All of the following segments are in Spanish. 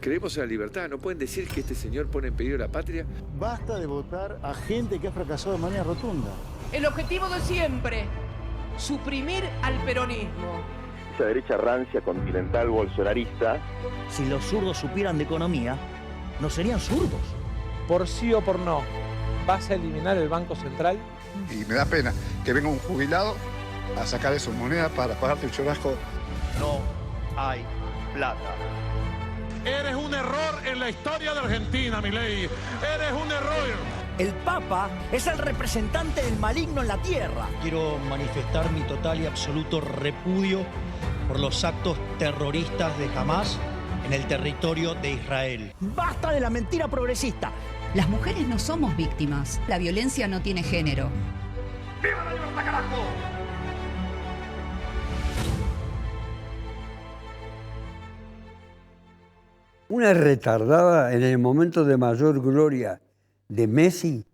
Creemos en la libertad, no pueden decir que este señor pone en peligro la patria. Basta de votar a gente que ha fracasado de manera rotunda. El objetivo de siempre, suprimir al peronismo. Esa derecha rancia, continental, bolsonarista. Si los zurdos supieran de economía, no serían zurdos. Por sí o por no, ¿vas a eliminar el Banco Central? Y me da pena que venga un jubilado a sacar sus monedas para pagarte el churrasco. No hay plata. Eres un error en la historia de Argentina, Milei. Eres un error. El Papa es el representante del maligno en la tierra. Quiero manifestar mi total y absoluto repudio por los actos terroristas de Hamás en el territorio de Israel. ¡Basta de la mentira progresista! Las mujeres no somos víctimas. La violencia no tiene género. ¡Viva la libertad, carajo! Una retardada en el momento de mayor gloria de Messi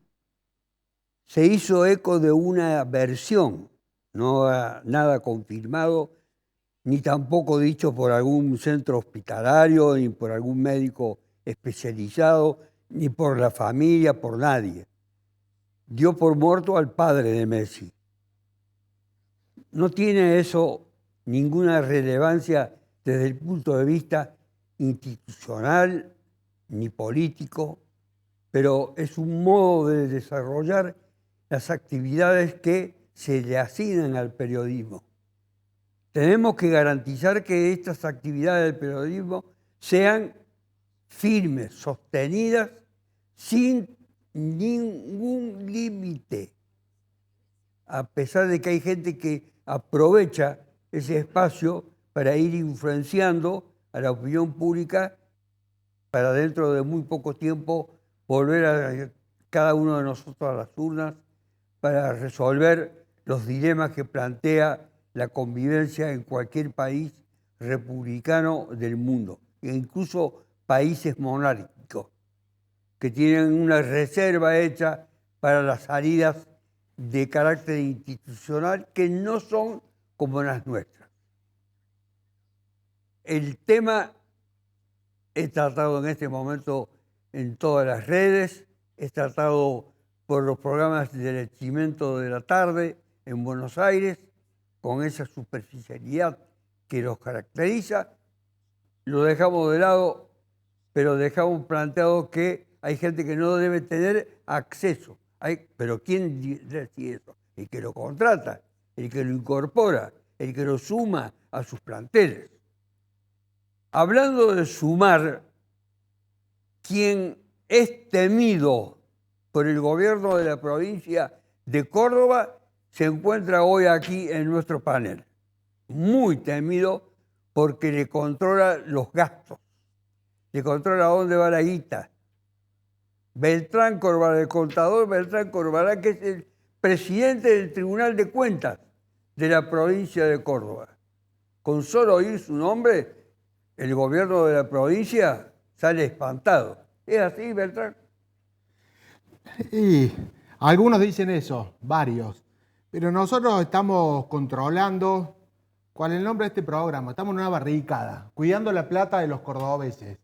se hizo eco de una versión, no nada confirmado, ni tampoco dicho por algún centro hospitalario, ni por algún médico especializado, ni por la familia, por nadie. Dio por muerto al padre de Messi. No tiene eso ninguna relevancia desde el punto de vista institucional ni político, pero es un modo de desarrollar las actividades que se le asignan al periodismo. Tenemos que garantizar que estas actividades del periodismo sean firmes, sostenidas, sin ningún límite, a pesar de que hay gente que aprovecha ese espacio para ir influenciando a la opinión pública para dentro de muy poco tiempo volver a cada uno de nosotros a las urnas para resolver los dilemas que plantea la convivencia en cualquier país republicano del mundo, e incluso países monárquicos, que tienen una reserva hecha para las salidas de carácter institucional que no son como las nuestras. El tema es tratado en este momento en todas las redes, es tratado por los programas del Cimento de la tarde en Buenos Aires, con esa superficialidad que los caracteriza. Lo dejamos de lado, pero dejamos planteado que hay gente que no debe tener acceso. Pero ¿quién decide eso? El que lo contrata, el que lo incorpora, el que lo suma a sus planteles. Hablando de sumar, quien es temido por el gobierno de la provincia de Córdoba se encuentra hoy aquí en nuestro panel. Muy temido porque le controla los gastos, le controla dónde va la guita. Beltrán Corbalán, el contador Beltrán Corbalán, que es el presidente del Tribunal de Cuentas de la provincia de Córdoba. Con solo oír su nombre, el gobierno de la provincia sale espantado. ¿Es así, Beltrán? Y algunos dicen eso, varios. Pero nosotros estamos controlando, ¿cuál es el nombre de este programa? Estamos en una barricada, cuidando la plata de los cordobeses.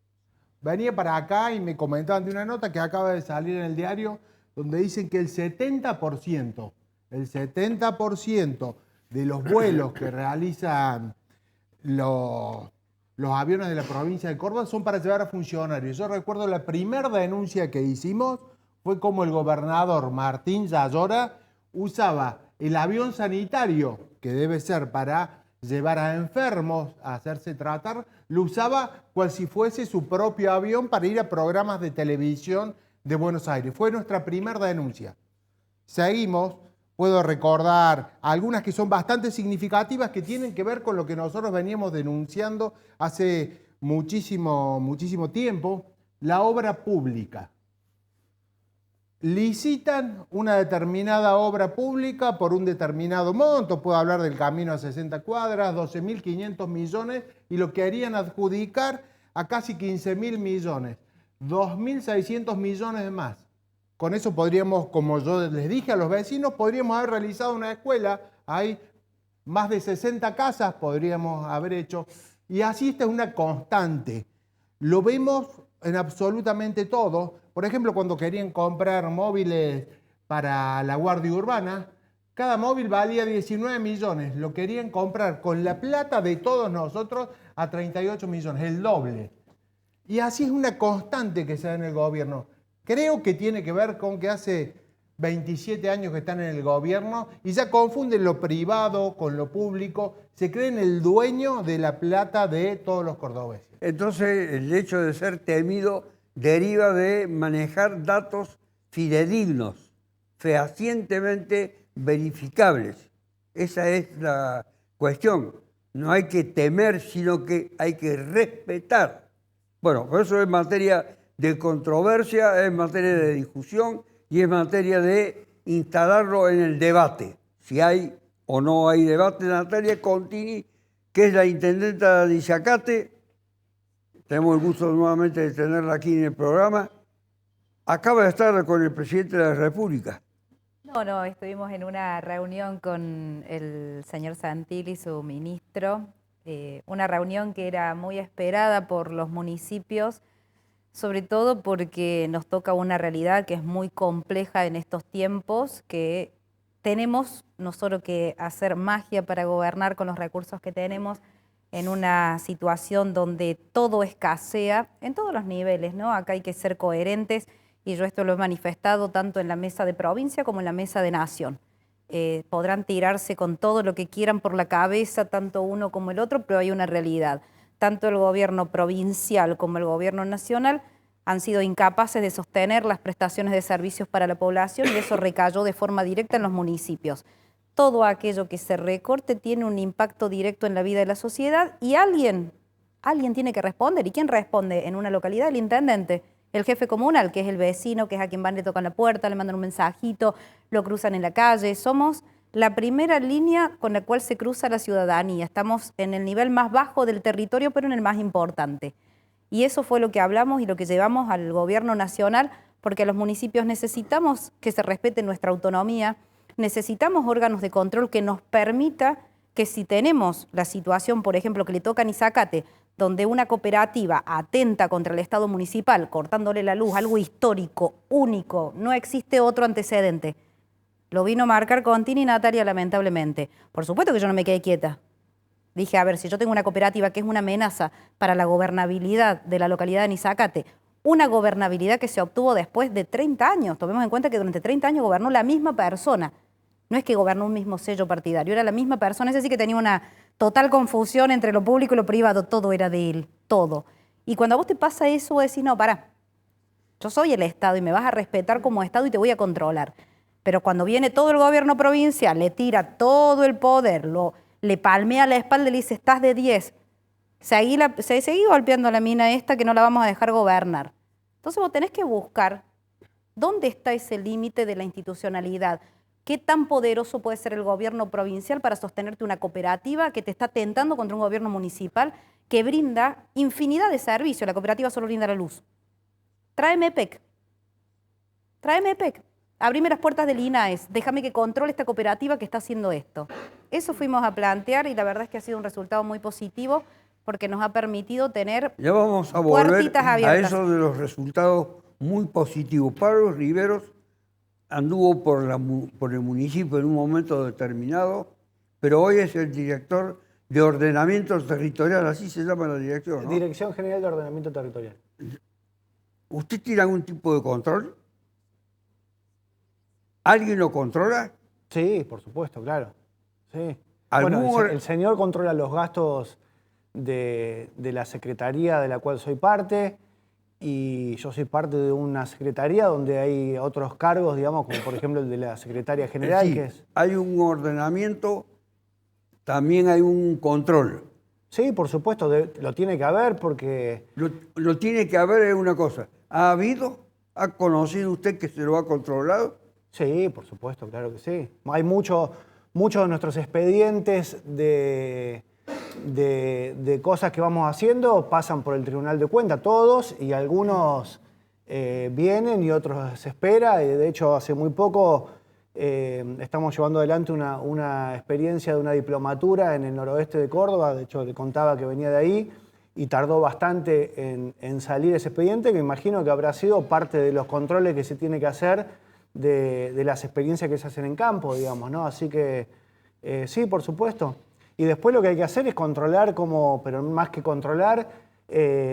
Venía para acá y me comentaban de una nota que acaba de salir en el diario, donde dicen que el 70% de los vuelos que realizan los aviones de la provincia de Córdoba son para llevar a funcionarios. Yo recuerdo la primera denuncia que hicimos fue como el gobernador Martín Yayora usaba el avión sanitario, que debe ser para llevar a enfermos a hacerse tratar, lo usaba cual si fuese su propio avión para ir a programas de televisión de Buenos Aires. Fue nuestra primera denuncia. Seguimos, puedo recordar algunas que son bastante significativas que tienen que ver con lo que nosotros veníamos denunciando hace muchísimo tiempo, la obra pública. Licitan una determinada obra pública por un determinado monto, puedo hablar del camino a 60 cuadras, 12.500 millones, y lo querían adjudicar a casi 15.000 millones, 2.600 millones de más. Con eso podríamos, como yo les dije a los vecinos, podríamos haber realizado una escuela, hay más de 60 casas podríamos haber hecho, y así esta es una constante. Lo vemos en absolutamente todo. Por ejemplo, cuando querían comprar móviles para la Guardia Urbana, cada móvil valía 19 millones. Lo querían comprar con la plata de todos nosotros a 38 millones, el doble. Y así es una constante que se da en el gobierno. Creo que tiene que ver con que hace 27 años que están en el gobierno y ya confunden lo privado con lo público, se creen el dueño de la plata de todos los cordobeses. Entonces, el hecho de ser temido deriva de manejar datos fidedignos, fehacientemente verificables. Esa es la cuestión. No hay que temer, sino que hay que respetar. Bueno, por eso es materia de controversia, es materia de discusión y es materia de instalarlo en el debate. Si hay o no hay debate. Natalia Contini, que es la intendenta de Izicate, tenemos el gusto nuevamente de tenerla aquí en el programa, acaba de estar con el presidente de la República. No, estuvimos en una reunión con el señor Santilli, su ministro, una reunión que era muy esperada por los municipios, sobre todo porque nos toca una realidad que es muy compleja en estos tiempos, que tenemos no solo que hacer magia para gobernar con los recursos que tenemos en una situación donde todo escasea en todos los niveles, ¿no? Acá hay que ser coherentes y yo esto lo he manifestado tanto en la mesa de provincia como en la mesa de nación. Podrán tirarse con todo lo que quieran por la cabeza, tanto uno como el otro, pero hay una realidad. Tanto el gobierno provincial como el gobierno nacional han sido incapaces de sostener las prestaciones de servicios para la población y eso recayó de forma directa en los municipios. Todo aquello que se recorte tiene un impacto directo en la vida de la sociedad y alguien tiene que responder. ¿Y quién responde en una localidad? El intendente, el jefe comunal, que es el vecino, que es a quien van, le tocan la puerta, le mandan un mensajito, lo cruzan en la calle. Somos la primera línea con la cual se cruza la ciudadanía. Estamos en el nivel más bajo del territorio, pero en el más importante. Y eso fue lo que hablamos y lo que llevamos al gobierno nacional, porque los municipios necesitamos que se respete nuestra autonomía, necesitamos órganos de control que nos permita que si tenemos la situación, por ejemplo, que le toca a Izicate, donde una cooperativa atenta contra el Estado municipal, cortándole la luz, algo histórico, único, no existe otro antecedente. Lo vino a marcar Contini y Natalia, lamentablemente. Por supuesto que yo no me quedé quieta. Dije, a ver, si yo tengo una cooperativa que es una amenaza para la gobernabilidad de la localidad de Izicate, una gobernabilidad que se obtuvo después de 30 años. Tomemos en cuenta que durante 30 años gobernó la misma persona. No es que gobernó un mismo sello partidario, era la misma persona. Es decir, que tenía una total confusión entre lo público y lo privado. Todo era de él, todo. Y cuando a vos te pasa eso, vos decís, no, pará. Yo soy el Estado y me vas a respetar como Estado y te voy a controlar. Pero cuando viene todo el gobierno provincial, le tira todo el poder, le palmea la espalda y le dice, estás de 10. Seguí golpeando a la mina esta que no la vamos a dejar gobernar. Entonces vos tenés que buscar dónde está ese límite de la institucionalidad. ¿Qué tan poderoso puede ser el gobierno provincial para sostenerte una cooperativa que te está tentando contra un gobierno municipal que brinda infinidad de servicios? La cooperativa solo brinda la luz. Tráeme EPEC. Tráeme EPEC. Abrime las puertas del INAES. Déjame que controle esta cooperativa que está haciendo esto. Eso fuimos a plantear y la verdad es que ha sido un resultado muy positivo porque nos ha permitido tener ya vamos a volver puertitas abiertas. A eso de los resultados muy positivos. Pablo Riveros anduvo por el municipio en un momento determinado, pero hoy es el director de ordenamiento territorial, así se llama la dirección, ¿no? Dirección General de Ordenamiento Territorial. ¿Usted tiene algún tipo de control? ¿Alguien lo controla? Sí, por supuesto, claro. Sí. ¿Algún Bueno, el señor controla los gastos de la secretaría de la cual soy parte y yo soy parte de una secretaría donde hay otros cargos, digamos, como por ejemplo el de la secretaria general. Sí, que es... hay un ordenamiento, también hay un control. Sí, por supuesto, lo tiene que haber porque... Lo tiene que haber es una cosa. ¿Ha conocido usted que se lo ha controlado? Sí, por supuesto, claro que sí. Hay muchos de nuestros expedientes de cosas que vamos haciendo pasan por el Tribunal de Cuentas, todos, y algunos vienen y otros se espera. De hecho, hace muy poco estamos llevando adelante una experiencia de una diplomatura en el noroeste de Córdoba. De hecho, le contaba que venía de ahí. y tardó bastante en salir ese expediente, que imagino que habrá sido parte de los controles que se tiene que hacer de las experiencias que se hacen en campo, digamos, ¿no? Así que sí, por supuesto. Y después lo que hay que hacer es controlar, pero más que controlar,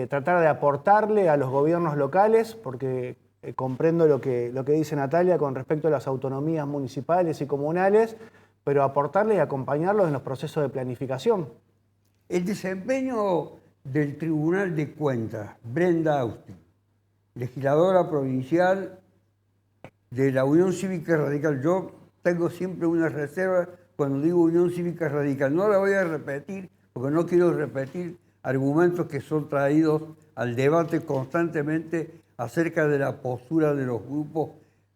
tratar de aportarle a los gobiernos locales, porque comprendo lo que dice Natalia con respecto a las autonomías municipales y comunales, pero aportarle y acompañarlos en los procesos de planificación. El desempeño del Tribunal de Cuentas, Brenda Austin, legisladora provincial de la Unión Cívica Radical. Yo tengo siempre una reserva cuando digo Unión Cívica Radical. No la voy a repetir porque no quiero repetir argumentos que son traídos al debate constantemente acerca de la postura de los grupos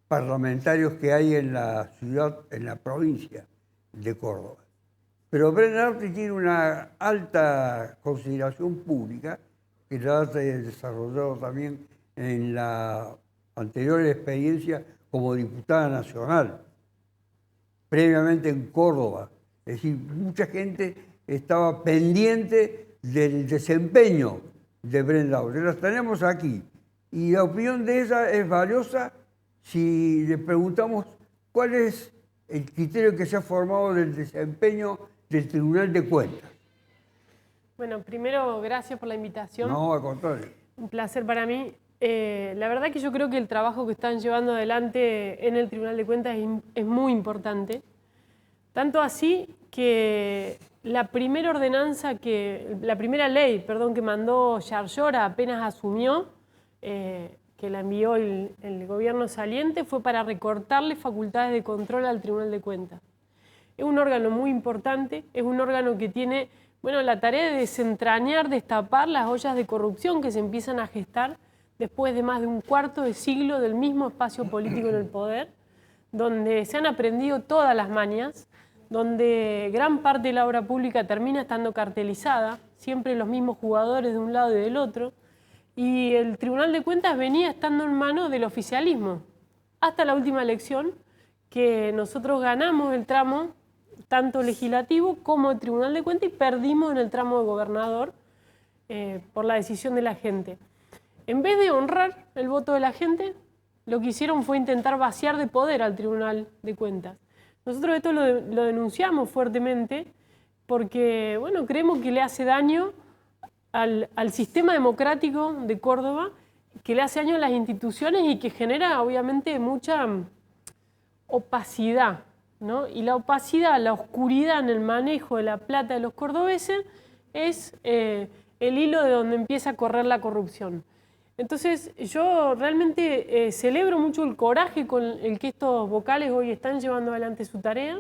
parlamentarios que hay en la ciudad, en la provincia de Córdoba. Pero Brenda Austin tiene una alta consideración pública, que ya ha desarrollado también en la anterior experiencia como diputada nacional, previamente en Córdoba. Es decir, mucha gente estaba pendiente del desempeño de Brenda Austin. Las tenemos aquí. Y la opinión de ella es valiosa si le preguntamos cuál es el criterio que se ha formado del desempeño del Tribunal de Cuentas. Bueno, primero, gracias por la invitación. No, al contrario. Un placer para mí. La verdad que yo creo que el trabajo que están llevando adelante en el Tribunal de Cuentas es muy importante. Tanto así que la primera ley que mandó Yarlora apenas asumió, que la envió el gobierno saliente, fue para recortarle facultades de control al Tribunal de Cuentas. Es un órgano muy importante, es un órgano que tiene la tarea de desentrañar, destapar las ollas de corrupción que se empiezan a gestar después de más de un cuarto de siglo del mismo espacio político en el poder, donde se han aprendido todas las mañas, donde gran parte de la obra pública termina estando cartelizada, siempre los mismos jugadores de un lado y del otro, y el Tribunal de Cuentas venía estando en manos del oficialismo, hasta la última elección, que nosotros ganamos el tramo tanto legislativo como el Tribunal de Cuentas y perdimos en el tramo de gobernador por la decisión de la gente. En vez de honrar el voto de la gente, lo que hicieron fue intentar vaciar de poder al Tribunal de Cuentas. Nosotros esto lo denunciamos fuertemente porque creemos que le hace daño al sistema democrático de Córdoba, que le hace daño a las instituciones y que genera obviamente mucha opacidad, ¿no? Y la opacidad, la oscuridad en el manejo de la plata de los cordobeses es el hilo de donde empieza a correr la corrupción. Entonces yo realmente celebro mucho el coraje con el que estos vocales hoy están llevando adelante su tarea,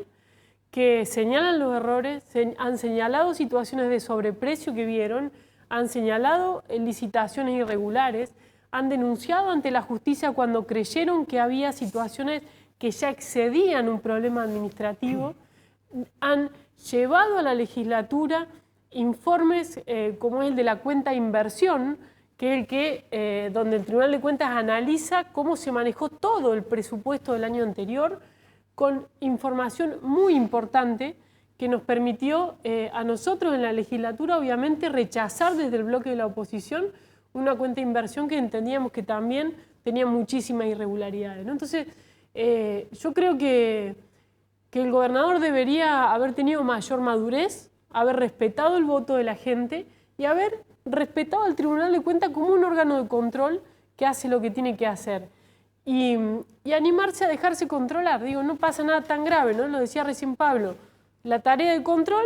que señalan los errores, han señalado situaciones de sobreprecio que vieron, han señalado licitaciones irregulares, han denunciado ante la justicia cuando creyeron que había situaciones que ya excedían un problema administrativo, han llevado a la legislatura informes como el de la cuenta inversión, que es el que, donde el Tribunal de Cuentas analiza cómo se manejó todo el presupuesto del año anterior, con información muy importante que nos permitió a nosotros en la legislatura, obviamente, rechazar desde el bloque de la oposición una cuenta de inversión que entendíamos que también tenía muchísimas irregularidades, ¿no? Entonces, yo creo que el gobernador debería haber tenido mayor madurez, haber respetado el voto de la gente y haber respetado al Tribunal de Cuentas como un órgano de control que hace lo que tiene que hacer. Y animarse a dejarse controlar. Digo, no pasa nada tan grave, ¿no? Lo decía recién Pablo. La tarea de control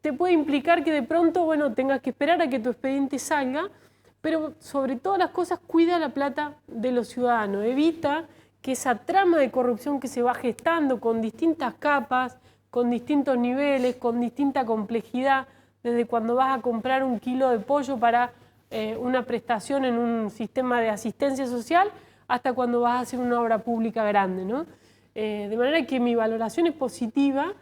te puede implicar que de pronto, tengas que esperar a que tu expediente salga, pero sobre todas las cosas cuida la plata de los ciudadanos. Evita que esa trama de corrupción que se va gestando con distintas capas, con distintos niveles, con distinta complejidad, desde cuando vas a comprar un kilo de pollo para una prestación en un sistema de asistencia social, hasta cuando vas a hacer una obra pública grande, ¿no? De manera que mi valoración es positiva,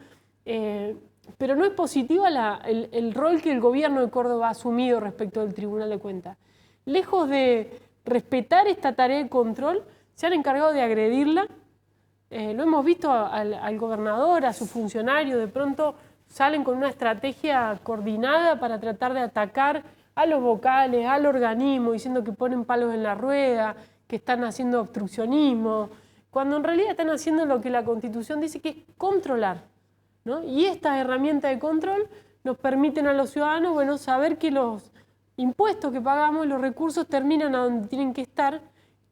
pero no es positiva el rol que el gobierno de Córdoba ha asumido respecto del Tribunal de Cuentas. Lejos de respetar esta tarea de control, se han encargado de agredirla. Lo hemos visto al gobernador, a sus funcionarios, de pronto salen con una estrategia coordinada para tratar de atacar a los vocales, al organismo, diciendo que ponen palos en la rueda, que están haciendo obstruccionismo, cuando en realidad están haciendo lo que la Constitución dice que es controlar, ¿no? Y estas herramientas de control nos permiten a los ciudadanos, bueno, saber que los impuestos que pagamos, los recursos terminan a donde tienen que estar,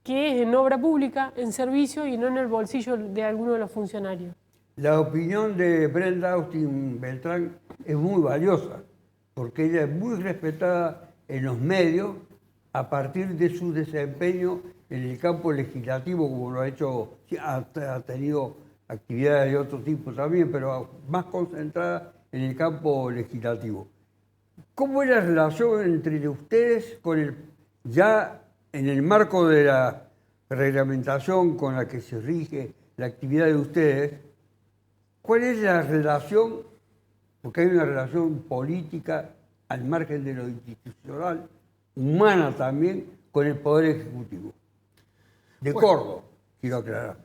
que es en obra pública, en servicio y no en el bolsillo de alguno de los funcionarios. La opinión de Brenda Austin Beltrán es muy valiosa, porque ella es muy respetada en los medios a partir de su desempeño en el campo legislativo, como lo ha hecho, ha tenido actividades de otro tipo también, pero más concentrada en el campo legislativo. ¿Cómo es la relación entre ustedes ya en el marco de la reglamentación con la que se rige la actividad de ustedes? ¿Cuál es la relación? Porque hay una relación política al margen de lo institucional, humana también, con el Poder Ejecutivo. De Córdoba, quiero aclarar.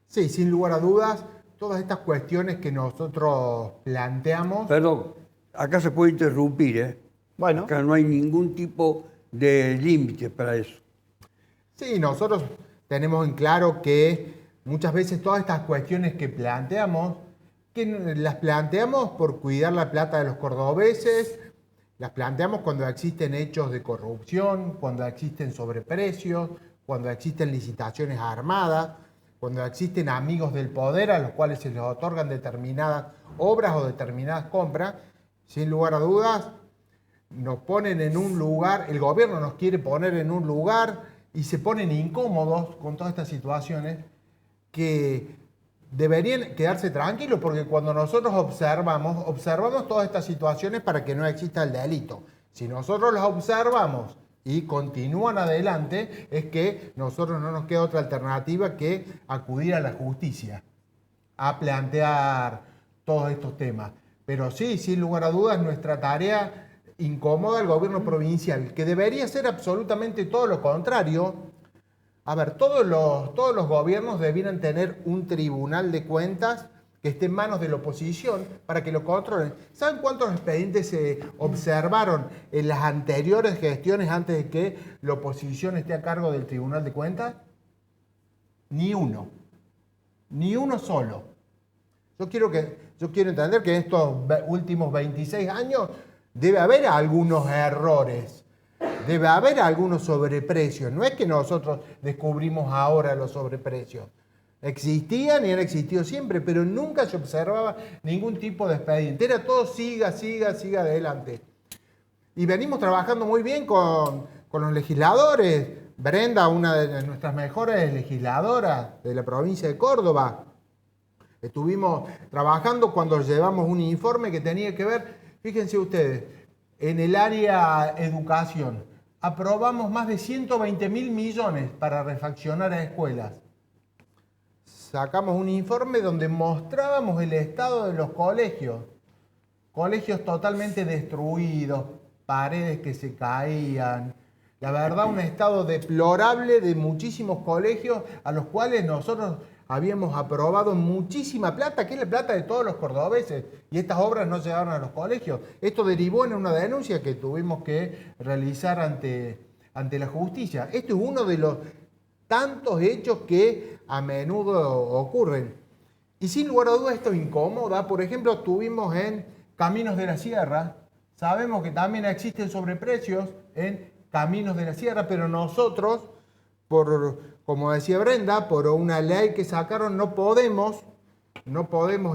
Sí, sin lugar a dudas, todas estas cuestiones que nosotros planteamos... Perdón, acá se puede interrumpir, ¿eh? Bueno. Acá no hay ningún tipo de límite para eso. Sí, nosotros tenemos en claro que muchas veces todas estas cuestiones que planteamos, que las planteamos por cuidar la plata de los cordobeses, las planteamos cuando existen hechos de corrupción, cuando existen sobreprecios, cuando existen licitaciones armadas, cuando existen amigos del poder a los cuales se les otorgan determinadas obras o determinadas compras. Sin lugar a dudas, nos ponen en un lugar, el gobierno nos quiere poner en un lugar y se ponen incómodos con todas estas situaciones que deberían quedarse tranquilos, porque cuando nosotros observamos todas estas situaciones para que no exista el delito. Si nosotros las observamos y continúan adelante, es que nosotros no nos queda otra alternativa que acudir a la justicia a plantear todos estos temas. Pero sí, sin lugar a dudas, nuestra tarea incomoda al gobierno provincial, que debería ser absolutamente todo lo contrario. A ver, todos los gobiernos debieran tener un tribunal de cuentas que esté en manos de la oposición para que lo controlen. ¿Saben cuántos expedientes se observaron en las anteriores gestiones antes de que la oposición esté a cargo del tribunal de cuentas? Ni uno. Ni uno solo. Yo quiero entender que en estos últimos 26 años debe haber algunos errores. Debe haber algunos sobreprecios. No es que nosotros descubrimos ahora los sobreprecios. Existían y han existido siempre, pero nunca se observaba ningún tipo de expediente. Era todo siga adelante. Y venimos trabajando muy bien con los legisladores. Brenda, una de nuestras mejores legisladoras de la provincia de Córdoba. Estuvimos trabajando cuando llevamos un informe que tenía que ver, fíjense ustedes, en el área educación. Aprobamos más de 120.000 millones para refaccionar a escuelas. Sacamos un informe donde mostrábamos el estado de los colegios. Colegios totalmente destruidos, paredes que se caían. La verdad, un estado deplorable de muchísimos colegios a los cuales nosotros habíamos aprobado muchísima plata, que es la plata de todos los cordobeses, y estas obras no llegaron a los colegios. Esto derivó en una denuncia que tuvimos que realizar ante la justicia. Esto es uno de los tantos hechos que a menudo ocurren. Y sin lugar a dudas esto incomoda. Por ejemplo, estuvimos en Caminos de la Sierra. Sabemos que también existen sobreprecios en Caminos de la Sierra, pero nosotros, como decía Brenda, por una ley que sacaron no podemos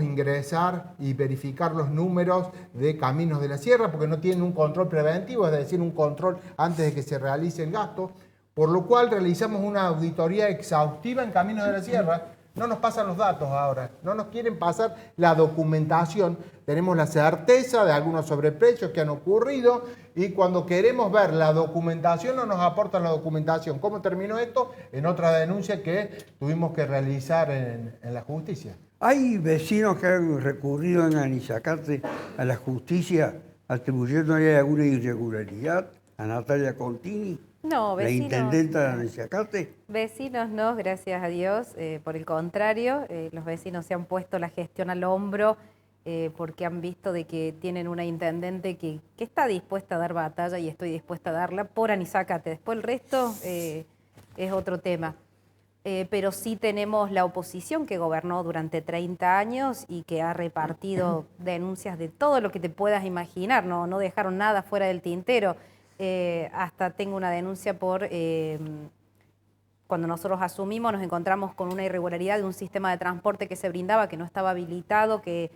ingresar y verificar los números de Caminos de la Sierra porque no tienen un control preventivo, es decir, un control antes de que se realice el gasto, por lo cual realizamos una auditoría exhaustiva en Caminos de la Sierra. No nos pasan los datos ahora, no nos quieren pasar la documentación. Tenemos la certeza de algunos sobreprecios que han ocurrido y cuando queremos ver la documentación no nos aportan la documentación. ¿Cómo terminó esto? En otra denuncia que tuvimos que realizar en la justicia. ¿Hay vecinos que han recurrido en Anizacate a la justicia atribuyéndole alguna irregularidad a Natalia Contini? No, vecinos. ¿La intendenta de Anizacate? Vecinos no, gracias a Dios. Por el contrario, los vecinos se han puesto la gestión al hombro porque han visto de que tienen una intendente que está dispuesta a dar batalla y estoy dispuesta a darla por Anizacate. Después el resto es otro tema. Pero sí tenemos la oposición que gobernó durante 30 años y que ha repartido denuncias de todo lo que te puedas imaginar, no dejaron nada fuera del tintero. Hasta tengo una denuncia por... Cuando nosotros asumimos nos encontramos con una irregularidad de un sistema de transporte que se brindaba, que no estaba habilitado, que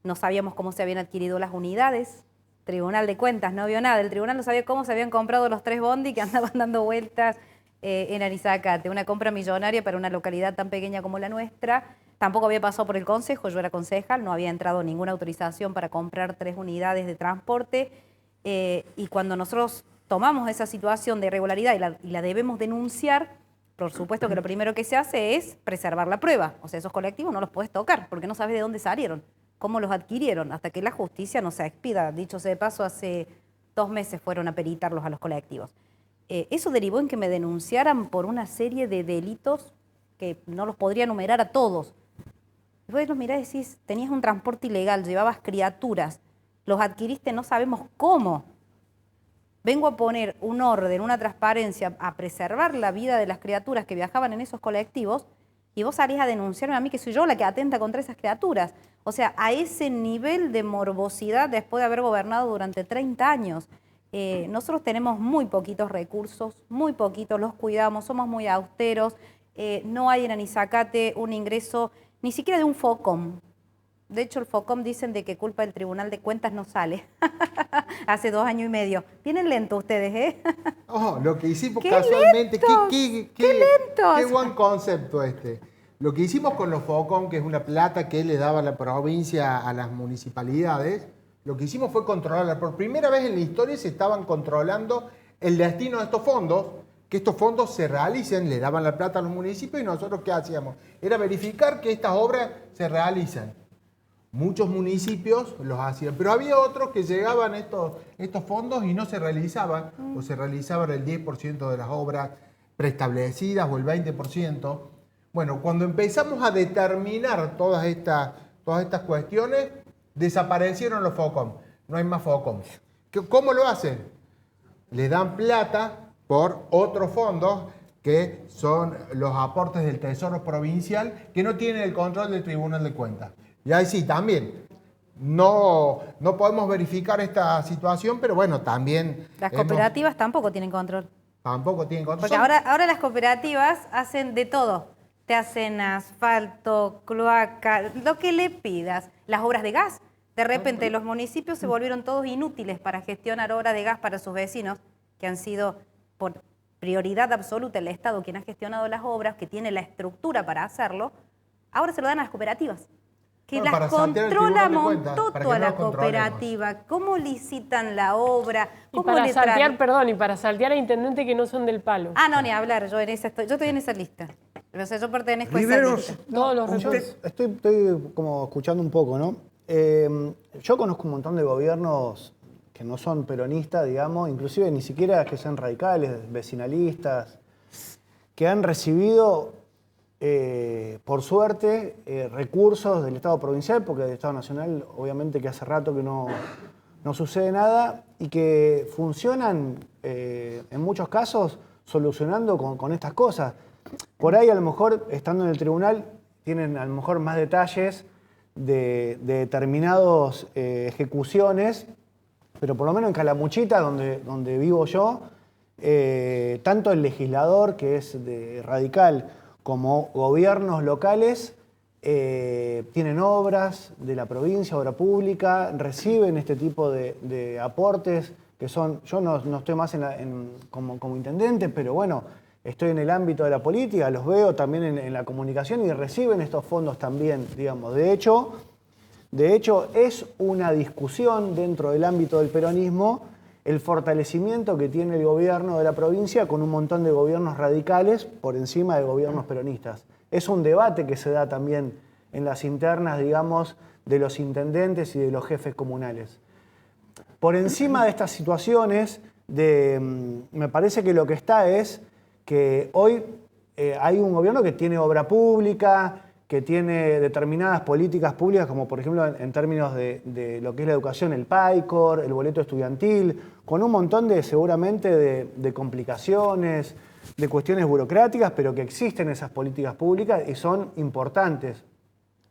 no sabíamos cómo se habían adquirido las unidades. Tribunal de Cuentas no vio nada. El tribunal no sabía cómo se habían comprado los 3 bondi que andaban dando vueltas en Anizacate. Una compra millonaria para una localidad tan pequeña como la nuestra. Tampoco había pasado por el Consejo, yo era concejal, no había entrado ninguna autorización para comprar 3 unidades de transporte. Y cuando nosotros tomamos esa situación de irregularidad y la debemos denunciar, por supuesto que lo primero que se hace es preservar la prueba. O sea, esos colectivos no los puedes tocar porque no sabes de dónde salieron, cómo los adquirieron, hasta que la justicia no se expida. Dicho sea de paso, hace 2 meses fueron a peritarlos a los colectivos. Eso derivó en que me denunciaran por una serie de delitos que no los podría enumerar a todos. Y vos los mirás y decís, tenías un transporte ilegal, llevabas criaturas, los adquiriste no sabemos cómo. Vengo a poner un orden, una transparencia, a preservar la vida de las criaturas que viajaban en esos colectivos y vos salís a denunciarme a mí que soy yo la que atenta contra esas criaturas. O sea, a ese nivel de morbosidad después de haber gobernado durante 30 años. Nosotros tenemos muy poquitos recursos, muy poquitos, los cuidamos, somos muy austeros. No hay en Anizacate un ingreso ni siquiera de un FOCOM. De hecho, el FOCOM dicen de que culpa del Tribunal de Cuentas no sale. Hace 2 años y medio. Vienen lentos ustedes, ¿eh? Oh, lo que hicimos ¡Qué casualmente, lentos! ¡Qué lentos! Qué buen concepto este. Lo que hicimos con los FOCOM, que es una plata que le daba la provincia a las municipalidades, lo que hicimos fue controlarla. Por primera vez en la historia se estaban controlando el destino de estos fondos, que estos fondos se realicen, le daban la plata a los municipios y nosotros ¿qué hacíamos? Era verificar que estas obras se realicen. Muchos municipios los hacían, pero había otros que llegaban estos fondos y no se realizaban, o se realizaban el 10% de las obras preestablecidas o el 20%. Bueno, cuando empezamos a determinar todas estas cuestiones, desaparecieron los FOCOM. No hay más FOCOM. ¿Cómo lo hacen? Le dan plata por otros fondos que son los aportes del Tesoro Provincial, que no tienen el control del Tribunal de Cuentas. Y ahí sí, también, no podemos verificar esta situación, pero bueno, también... Las cooperativas tampoco tienen control. Tampoco tienen control. Porque ahora las cooperativas hacen de todo. Te hacen asfalto, cloaca, lo que le pidas. Las obras de gas. De repente los municipios se volvieron todos inútiles para gestionar obras de gas para sus vecinos, que han sido por prioridad absoluta el Estado quien ha gestionado las obras, que tiene la estructura para hacerlo. Ahora se lo dan a las cooperativas. Que bueno, las controla Montoto a la cooperativa. ¿Cómo licitan la obra? Y para saltear, perdón, y para saltear a intendentes que no son del palo. Ah, no, ni hablar, yo estoy en esa lista. O sea, yo pertenezco a esa lista. Todos los estoy como escuchando un poco, ¿no? Yo conozco un montón de gobiernos que no son peronistas, digamos, inclusive ni siquiera que sean radicales, vecinalistas, que han recibido... por suerte, recursos del Estado provincial, porque del Estado nacional obviamente que hace rato que no sucede nada, y que funcionan en muchos casos solucionando con estas cosas. Por ahí a lo mejor, estando en el tribunal, tienen a lo mejor más detalles de determinadas ejecuciones, pero por lo menos en Calamuchita, donde vivo yo, tanto el legislador, que es radical, como gobiernos locales tienen obras de la provincia, obra pública, reciben este tipo de aportes que son, yo no estoy más como intendente, pero bueno, estoy en el ámbito de la política, los veo también en la comunicación y reciben estos fondos también, digamos. De hecho, es una discusión dentro del ámbito del peronismo el fortalecimiento que tiene el gobierno de la provincia con un montón de gobiernos radicales por encima de gobiernos peronistas. Es un debate que se da también en las internas, digamos, de los intendentes y de los jefes comunales. Por encima de estas situaciones, me parece que lo que está es que hoy hay un gobierno que tiene obra pública, que tiene determinadas políticas públicas, como por ejemplo en términos de lo que es la educación, el PAICOR, el boleto estudiantil, con un montón seguramente de complicaciones, de cuestiones burocráticas, pero que existen esas políticas públicas y son importantes.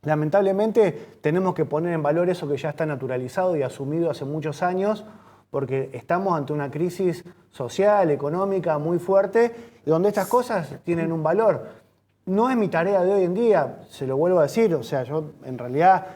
Lamentablemente tenemos que poner en valor eso que ya está naturalizado y asumido hace muchos años, porque estamos ante una crisis social, económica muy fuerte, y donde estas cosas tienen un valor. No es mi tarea de hoy en día, se lo vuelvo a decir, o sea, yo en realidad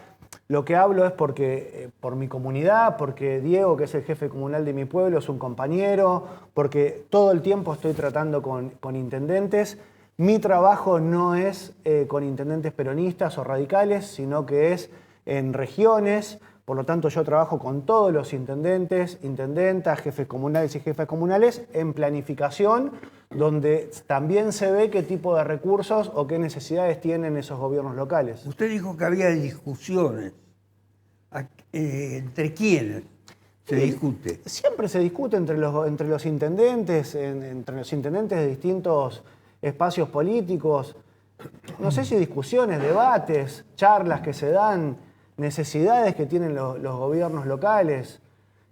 lo que hablo es porque por mi comunidad, porque Diego, que es el jefe comunal de mi pueblo, es un compañero, porque todo el tiempo estoy tratando con intendentes. Mi trabajo no es con intendentes peronistas o radicales, sino que es en regiones. Por lo tanto, yo trabajo con todos los intendentes, intendentas, jefes comunales y jefas comunales en planificación, donde también se ve qué tipo de recursos o qué necesidades tienen esos gobiernos locales. Usted dijo que había discusiones. ¿Entre quiénes se discute? Siempre se discute entre los intendentes, entre los intendentes de distintos espacios políticos. No sé si discusiones, debates, charlas que se dan, necesidades que tienen los gobiernos locales.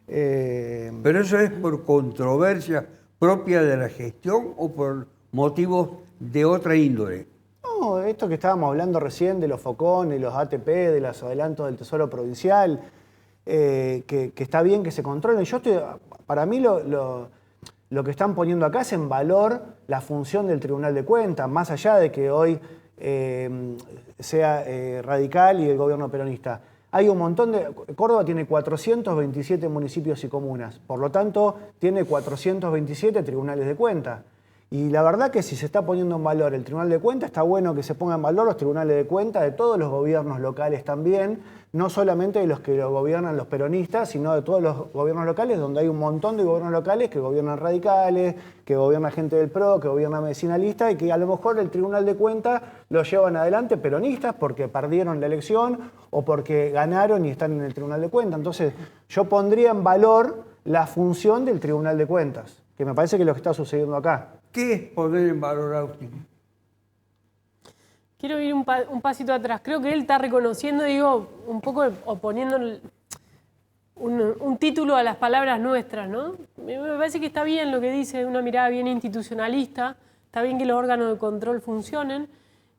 ¿Pero eso es por controversia propia de la gestión o por motivos de otra índole? No, esto que estábamos hablando recién de los FOCON, de los ATP, de los adelantos del Tesoro Provincial, que está bien que se controlen. Para mí lo que están poniendo acá es en valor la función del Tribunal de Cuentas, más allá de que hoy sea radical y el gobierno peronista. Hay un montón Córdoba tiene 427 municipios y comunas, por lo tanto tiene 427 tribunales de cuentas. Y la verdad que si se está poniendo en valor el Tribunal de Cuentas, está bueno que se pongan en valor los tribunales de cuentas de todos los gobiernos locales también, no solamente de los que lo gobiernan los peronistas, sino de todos los gobiernos locales, donde hay un montón de gobiernos locales que gobiernan radicales, que gobierna gente del PRO, que gobierna medicinalista, y que a lo mejor el Tribunal de Cuentas lo llevan adelante peronistas porque perdieron la elección o porque ganaron y están en el Tribunal de Cuentas. Entonces yo pondría en valor la función del Tribunal de Cuentas, que me parece que es lo que está sucediendo acá. ¿Qué es poner en valor, Agustín? Quiero ir un pasito atrás. Creo que él está reconociendo, digo, un poco o poniendo un título a las palabras nuestras, ¿no? Me parece que está bien lo que dice, una mirada bien institucionalista, está bien que los órganos de control funcionen.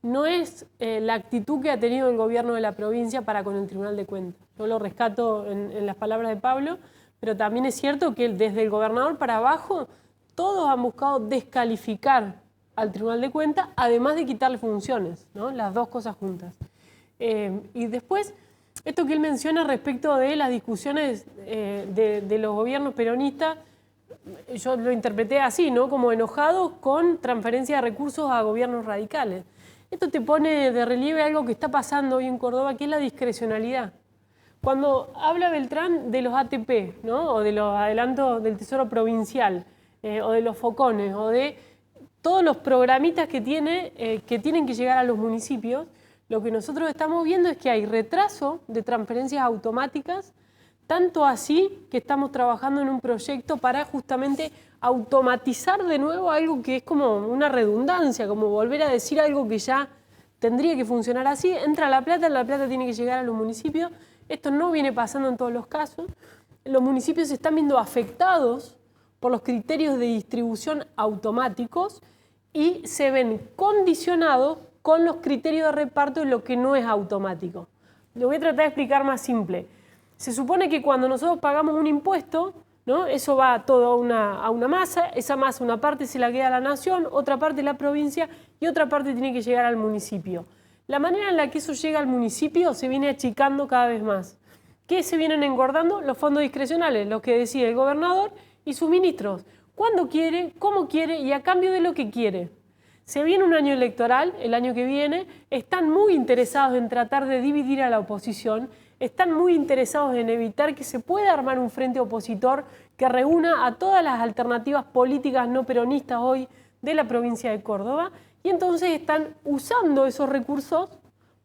No es la actitud que ha tenido el gobierno de la provincia para con el Tribunal de Cuentas. Yo lo rescato en las palabras de Pablo, pero también es cierto que desde el gobernador para abajo todos han buscado descalificar al Tribunal de Cuentas, además de quitarle funciones, ¿no? Las dos cosas juntas. Y después, esto que él menciona respecto de las discusiones de los gobiernos peronistas, yo lo interpreté así, ¿no? Como enojados con transferencia de recursos a gobiernos radicales. Esto te pone de relieve algo que está pasando hoy en Córdoba, que es la discrecionalidad. Cuando habla Beltrán de los ATP, ¿no? O de los adelantos del Tesoro Provincial, o de los focones, o de todos los programitas que tienen que llegar a los municipios, lo que nosotros estamos viendo es que hay retraso de transferencias automáticas, tanto así que estamos trabajando en un proyecto para justamente automatizar de nuevo algo que es como una redundancia, como volver a decir algo que ya tendría que funcionar así. Entra la plata tiene que llegar a los municipios. Esto no viene pasando en todos los casos. Los municipios se están viendo afectados por los criterios de distribución automáticos y se ven condicionados con los criterios de reparto de lo que no es automático. Lo voy a tratar de explicar más simple. Se supone que cuando nosotros pagamos un impuesto, ¿no? Eso va todo a una masa, esa masa una parte se la queda a la nación, otra parte la provincia y otra parte tiene que llegar al municipio. La manera en la que eso llega al municipio se viene achicando cada vez más. ¿Qué se vienen engordando? Los fondos discrecionales, los que decide el gobernador y sus ministros. ¿Cuándo quiere? ¿Cómo quiere? Y a cambio de lo que quiere. Se viene un año electoral, el año que viene, están muy interesados en tratar de dividir a la oposición, están muy interesados en evitar que se pueda armar un frente opositor que reúna a todas las alternativas políticas no peronistas hoy de la provincia de Córdoba, y entonces están usando esos recursos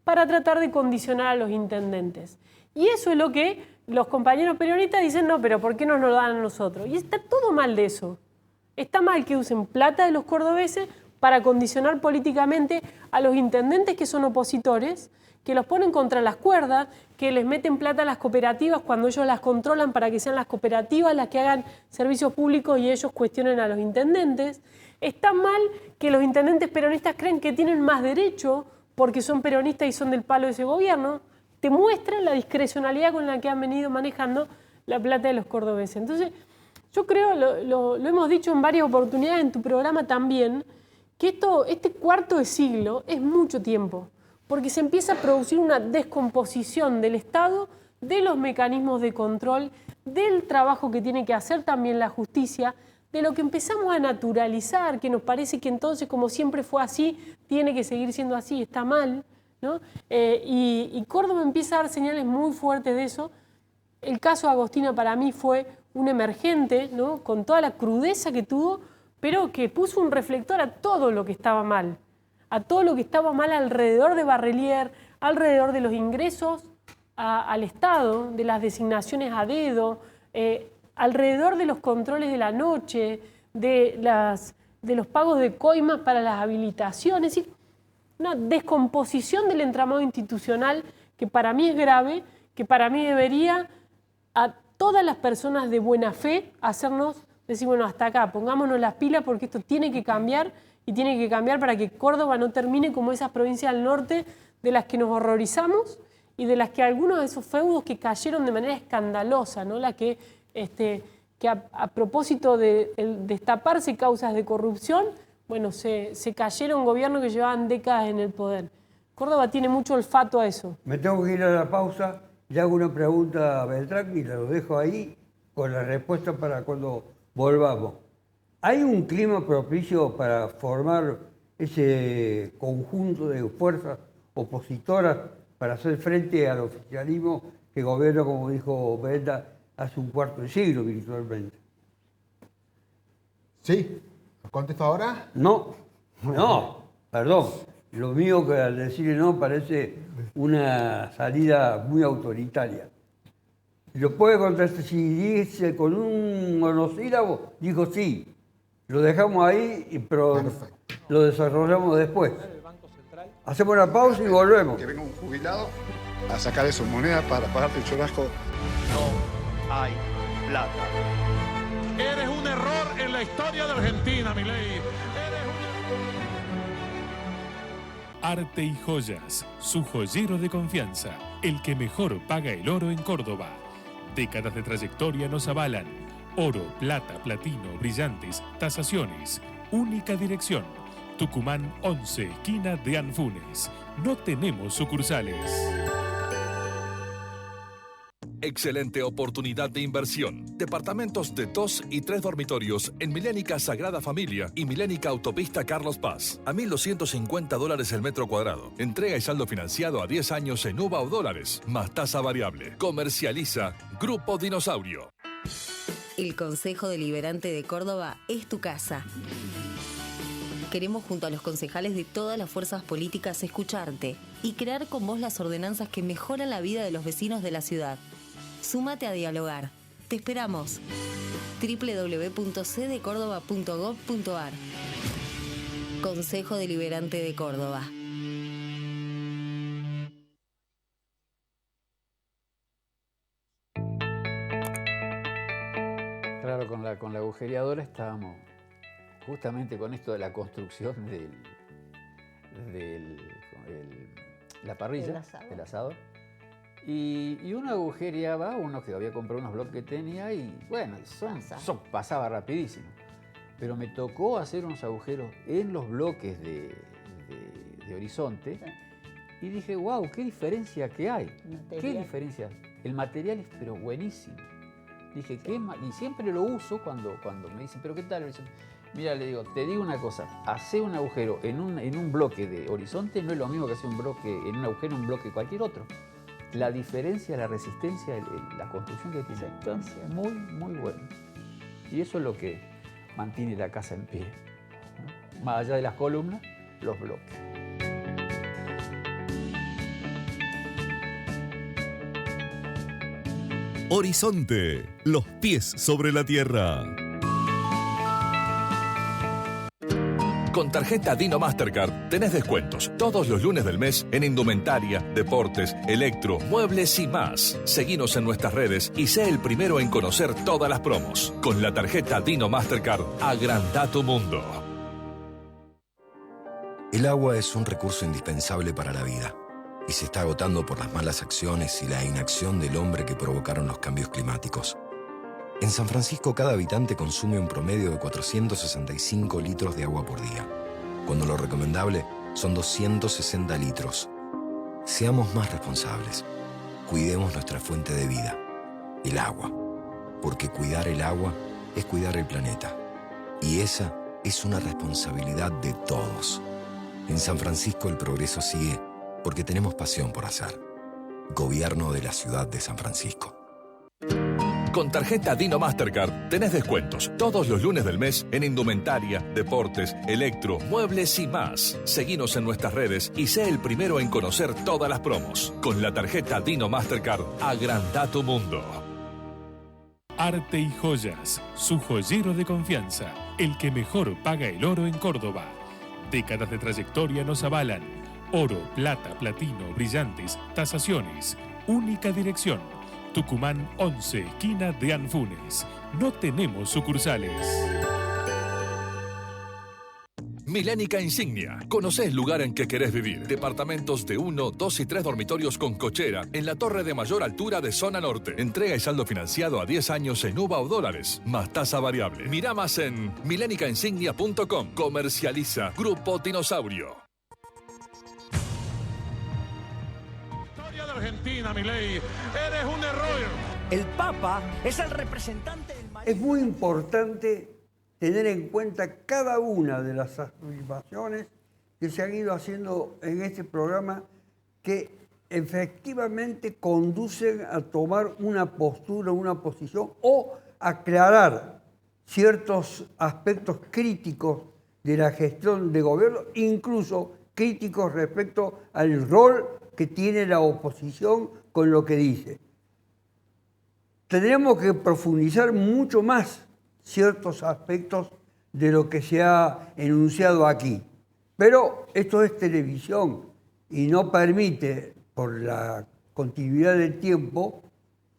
para tratar de condicionar a los intendentes. Y eso es lo que los compañeros peronistas dicen, no, pero ¿por qué no nos lo dan a nosotros? Y está todo mal de eso. Está mal que usen plata de los cordobeses para condicionar políticamente a los intendentes que son opositores, que los ponen contra las cuerdas, que les meten plata a las cooperativas cuando ellos las controlan para que sean las cooperativas las que hagan servicios públicos y ellos cuestionen a los intendentes. Está mal que los intendentes peronistas creen que tienen más derecho porque son peronistas y son del palo de ese gobierno. Te muestran la discrecionalidad con la que han venido manejando la plata de los cordobeses. Entonces, yo creo, lo hemos dicho en varias oportunidades en tu programa también, que este cuarto de siglo es mucho tiempo, porque se empieza a producir una descomposición del Estado, de los mecanismos de control, del trabajo que tiene que hacer también la justicia, de lo que empezamos a naturalizar, que nos parece que entonces, como siempre fue así, tiene que seguir siendo así, está mal, ¿no? Y Córdoba empieza a dar señales muy fuertes de eso. El caso de Agostina para mí fue un emergente, ¿no? Con toda la crudeza que tuvo, pero que puso un reflector a todo lo que estaba mal, a todo lo que estaba mal alrededor de Barrelier, alrededor de los ingresos al Estado, de las designaciones a dedo, alrededor de los controles de la noche, de los pagos de coimas para las habilitaciones, es decir, una descomposición del entramado institucional que para mí es grave, que para mí debería a todas las personas de buena fe hacernos decir, bueno, hasta acá, pongámonos las pilas porque esto tiene que cambiar y tiene que cambiar para que Córdoba no termine como esas provincias del norte de las que nos horrorizamos y de las que algunos de esos feudos que cayeron de manera escandalosa, ¿no? La que a propósito de destaparse causas de corrupción, bueno, se cayeron gobiernos que llevaban décadas en el poder. Córdoba tiene mucho olfato a eso. Me tengo que ir a la pausa, le hago una pregunta a Beltrán y la lo dejo ahí con la respuesta para cuando volvamos. ¿Hay un clima propicio para formar ese conjunto de fuerzas opositoras para hacer frente al oficialismo que gobierna, como dijo Belda, hace un cuarto de siglo virtualmente? Sí. ¿Contesto ahora? No, perdón. Lo mío que al decirle no parece una salida muy autoritaria. Lo puede contestar si dice con un monosílabo, dijo sí. Lo dejamos ahí, pero perfecto, lo desarrollamos después. Hacemos una pausa y volvemos. Que venga un jubilado a sacar de sus monedas para pagarte el churrasco. No hay plata. Eres un error en la historia de Argentina, Milei. Arte y Joyas, su joyero de confianza, el que mejor paga el oro en Córdoba. Décadas de trayectoria nos avalan. Oro, plata, platino, brillantes, tasaciones. Única dirección. Tucumán 11, esquina de Anfunes. No tenemos sucursales. Excelente oportunidad de inversión. Departamentos de 2 y 3 dormitorios en Milénica Sagrada Familia y Milénica Autopista Carlos Paz. A $1.250 el metro cuadrado. Entrega y saldo financiado a 10 años en UVA o dólares, más tasa variable. Comercializa Grupo Dinosaurio. El Consejo Deliberante de Córdoba es tu casa. Queremos, junto a los concejales de todas las fuerzas políticas, escucharte y crear con vos las ordenanzas que mejoran la vida de los vecinos de la ciudad. Súmate a dialogar. Te esperamos. www.cdecordoba.gov.ar. Consejo Deliberante de Córdoba. Claro, con la agujereadora estábamos justamente con esto de la construcción la parrilla, del asador. Y uno agujereaba, uno que había comprado unos bloques que tenía y bueno, pasaba rapidísimo. Pero me tocó hacer unos agujeros en los bloques de horizonte y dije, wow, qué diferencia que hay. Qué diferencia. El material es pero buenísimo. Dije, y siempre lo uso cuando me dicen, pero ¿qué tal? Mira, le digo, te digo una cosa, hacer un agujero en un bloque de horizonte no es lo mismo que hacer un agujero en un bloque cualquier otro. La diferencia, la resistencia, la construcción que tiene es muy, muy buena. Y eso es lo que mantiene la casa en pie, ¿no? Más allá de las columnas, los bloques. Horizonte, los pies sobre la tierra. Con tarjeta Dino Mastercard tenés descuentos todos los lunes del mes en indumentaria, deportes, electro, muebles y más. Seguinos en nuestras redes y sé el primero en conocer todas las promos. Con la tarjeta Dino Mastercard, agranda tu mundo. El agua es un recurso indispensable para la vida y se está agotando por las malas acciones y la inacción del hombre que provocaron los cambios climáticos. En San Francisco, cada habitante consume un promedio de 465 litros de agua por día, cuando lo recomendable son 260 litros. Seamos más responsables. Cuidemos nuestra fuente de vida, el agua, porque cuidar el agua es cuidar el planeta. Y esa es una responsabilidad de todos. En San Francisco el progreso sigue porque tenemos pasión por hacer. Gobierno de la Ciudad de San Francisco. Con tarjeta Dino Mastercard tenés descuentos todos los lunes del mes en indumentaria, deportes, electro, muebles y más. Seguinos en nuestras redes y sé el primero en conocer todas las promos. Con la tarjeta Dino Mastercard, agranda tu mundo. Arte y Joyas, su joyero de confianza, el que mejor paga el oro en Córdoba. Décadas de trayectoria nos avalan. Oro, plata, platino, brillantes, tasaciones. Única dirección. Tucumán 11, esquina de Anfunes. No tenemos sucursales. Milénica Insignia. Conocés el lugar en que querés vivir. Departamentos de 1, 2 y 3 dormitorios con cochera en la torre de mayor altura de zona norte. Entrega y saldo financiado a 10 años en UVA o dólares, más tasa variable. Mirá más en milénicainsignia.com. Comercializa Grupo Dinosaurio. Argentina, Milei, eres un error. El Papa es el representante del Es muy importante tener en cuenta cada una de las afirmaciones que se han ido haciendo en este programa que efectivamente conducen a tomar una postura, una posición o aclarar ciertos aspectos críticos de la gestión de gobierno, incluso críticos respecto al rol que tiene la oposición con lo que dice. Tendremos que profundizar mucho más ciertos aspectos de lo que se ha enunciado aquí. Pero esto es televisión y no permite, por la continuidad del tiempo,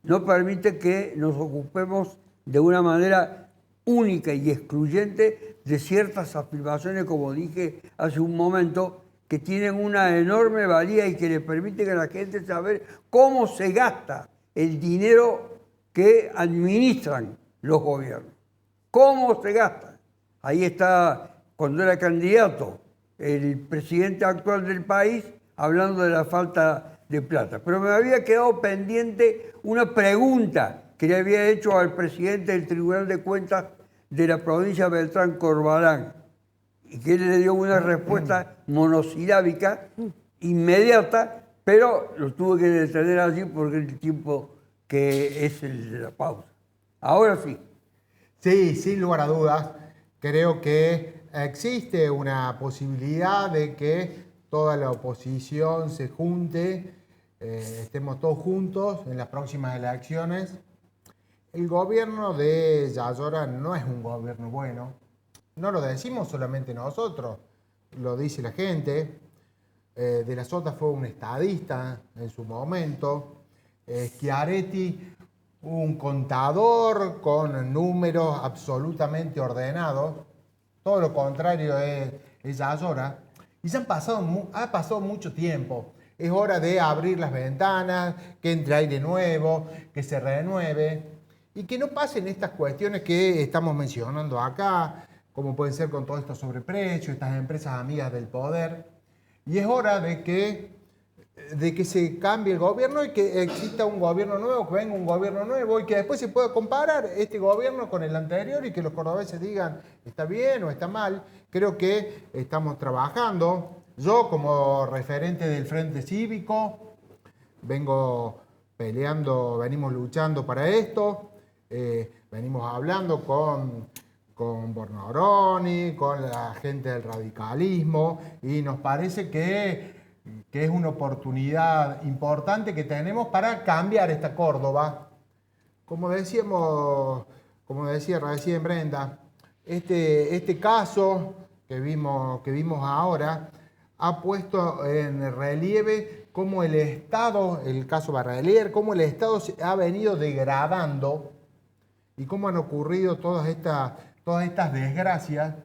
no permite que nos ocupemos de una manera única y excluyente de ciertas afirmaciones, como dije hace un momento, que tienen una enorme valía y que le permiten a la gente saber cómo se gasta el dinero que administran los gobiernos. ¿Cómo se gasta? Ahí está, cuando era candidato, el presidente actual del país hablando de la falta de plata. Pero me había quedado pendiente una pregunta que le había hecho al presidente del Tribunal de Cuentas de la provincia de Beltrán Corbalán, y que él le dio una respuesta monosilábica, inmediata, pero lo tuve que detener allí porque el tiempo que es el de la pausa. Ahora sí. Sí, sin lugar a dudas, creo que existe una posibilidad de que toda la oposición se junte, estemos todos juntos en las próximas elecciones. El gobierno de Yayora no es un gobierno bueno. No lo decimos solamente nosotros, lo dice la gente. De la Sota fue un estadista en su momento. Schiaretti, un contador con números absolutamente ordenados. Todo lo contrario es Yayora. Y ha pasado mucho tiempo. Es hora de abrir las ventanas, que entre aire nuevo, que se renueve. Y que no pasen estas cuestiones que estamos mencionando acá, como pueden ser con todo esto sobreprecio, estas empresas amigas del poder. Y es hora de que se cambie el gobierno y que exista un gobierno nuevo, que venga un gobierno nuevo y que después se pueda comparar este gobierno con el anterior y que los cordobeses digan está bien o está mal. Creo que estamos trabajando. Yo, como referente del Frente Cívico, venimos luchando para esto, venimos hablando con Bornoroni, con la gente del radicalismo, y nos parece que es una oportunidad importante que tenemos para cambiar esta Córdoba. Como decía recién Brenda, este caso que vimos ahora, ha puesto en relieve cómo el Estado, el caso Barralier, cómo el Estado se ha venido degradando y cómo han ocurrido todas estas desgracias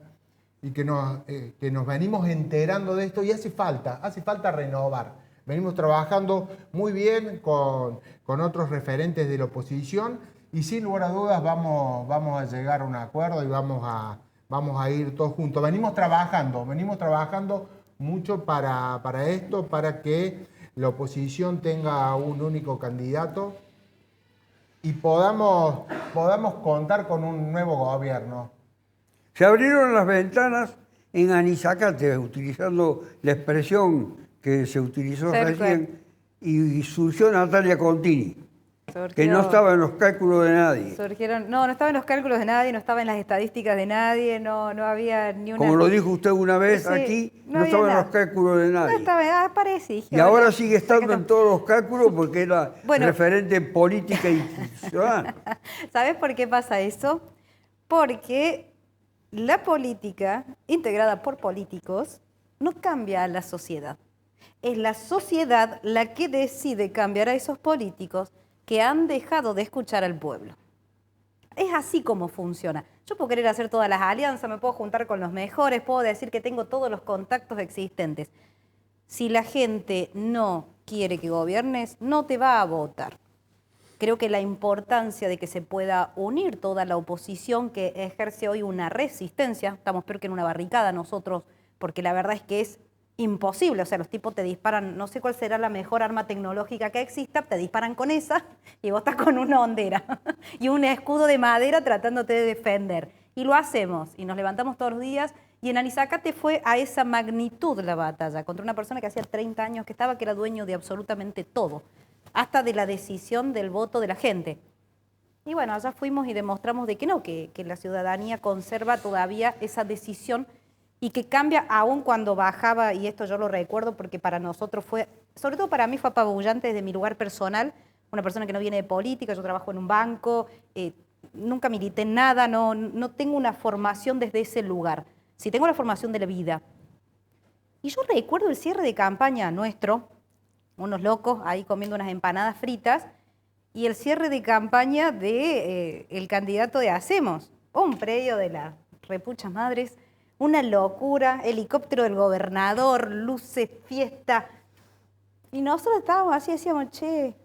y que nos venimos enterando de esto y hace falta renovar. Venimos trabajando muy bien con otros referentes de la oposición y sin lugar a dudas vamos a llegar a un acuerdo y vamos a ir todos juntos. Venimos trabajando mucho para esto, para que la oposición tenga un único candidato y podamos contar con un nuevo gobierno. Se abrieron las ventanas en Anizacate, utilizando la expresión que se utilizó recién, y surgió Natalia Contini, que no estaba en los cálculos de nadie. No estaba en los cálculos de nadie, no estaba en las estadísticas de nadie, no había ni una... Como lo dijo usted una vez aquí, no estaba en los cálculos de nadie. No estaba, aparece. Y ahora sigue estando en todos los cálculos porque era referente política y ciudadana. ¿Sabes por qué pasa eso? Porque la política, integrada por políticos, no cambia a la sociedad. Es la sociedad la que decide cambiar a esos políticos que han dejado de escuchar al pueblo. Es así como funciona. Yo puedo querer hacer todas las alianzas, me puedo juntar con los mejores, puedo decir que tengo todos los contactos existentes. Si la gente no quiere que gobiernes, no te va a votar. Creo que la importancia de que se pueda unir toda la oposición que ejerce hoy una resistencia, estamos peor que en una barricada nosotros, porque la verdad es que es imposible, o sea, los tipos te disparan, no sé cuál será la mejor arma tecnológica que exista, te disparan con esa y vos estás con una hondera y un escudo de madera tratándote de defender. Y lo hacemos, y nos levantamos todos los días, y en Anizacate fue a esa magnitud la batalla, contra una persona que hacía 30 años que era dueño de absolutamente todo, hasta de la decisión del voto de la gente. Y bueno, allá fuimos y demostramos de que no, que la ciudadanía conserva todavía esa decisión y que cambia aún cuando bajaba, y esto yo lo recuerdo porque para nosotros fue, sobre todo para mí fue apabullante desde mi lugar personal, una persona que no viene de política, yo trabajo en un banco, nunca milité en nada, no tengo una formación desde ese lugar, sí tengo la formación de la vida. Y yo recuerdo el cierre de campaña nuestro, unos locos ahí comiendo unas empanadas fritas, y el cierre de campaña de el candidato de Hacemos, un predio de las repuchas madres, una locura, helicóptero del gobernador, luces, fiesta. Y nosotros estábamos así, decíamos, che,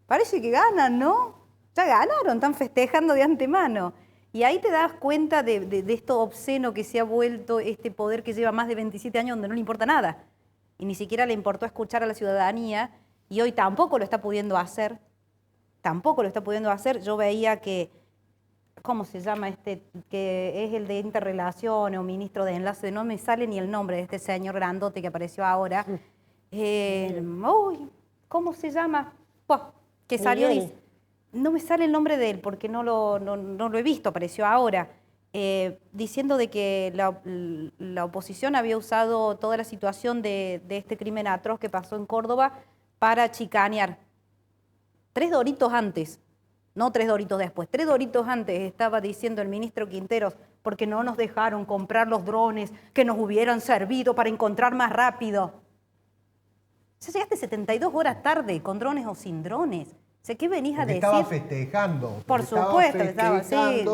parece que ganan, ¿no? Ya ganaron, están festejando de antemano. Y ahí te das cuenta de esto obsceno que se ha vuelto este poder que lleva más de 27 años donde no le importa nada. Y ni siquiera le importó escuchar a la ciudadanía y hoy tampoco lo está pudiendo hacer. Tampoco lo está pudiendo hacer. Yo veía que, ¿cómo se llama este? Que es el de Interrelación o ministro de Enlace, no me sale ni el nombre de este señor grandote que apareció ahora. ¿Cómo se llama? Que salió, no me sale el nombre de él porque no lo he visto, apareció ahora, diciendo de que la oposición había usado toda la situación de este crimen atroz que pasó en Córdoba para chicanear. 3 doritos antes, no 3 doritos después, 3 doritos antes estaba diciendo el ministro Quinteros, porque no nos dejaron comprar los drones que nos hubieran servido para encontrar más rápido. O sea, llegaste 72 horas tarde, con drones o sin drones. O sea, ¿qué venís a decir? Estaba festejando. Por supuesto, estaba sí.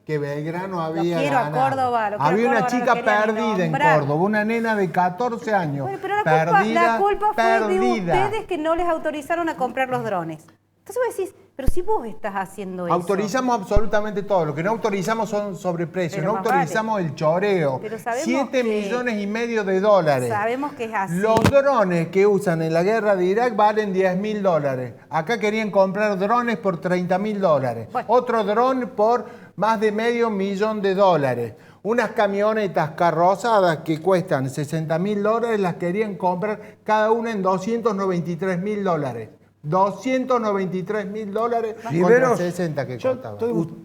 Que Belgrano había quiero ganado. A Córdoba, había una chica perdida en Córdoba, una nena de 14 años. Bueno, pero la culpa fue de ustedes que no les autorizaron a comprar los drones. Entonces vos decís, pero si vos estás haciendo eso. Autorizamos absolutamente todo. Lo que no autorizamos son sobreprecios. No autorizamos el choreo. 7,5 millones de dólares. Sabemos que es así. Los drones que usan en la guerra de Irak valen $10.000. Acá querían comprar drones por $30.000. Bueno. Otro dron por más de $500,000. Unas camionetas carrozadas que cuestan $60.000 las querían comprar cada una en $293.000. $293.000 contra 60 que costaba.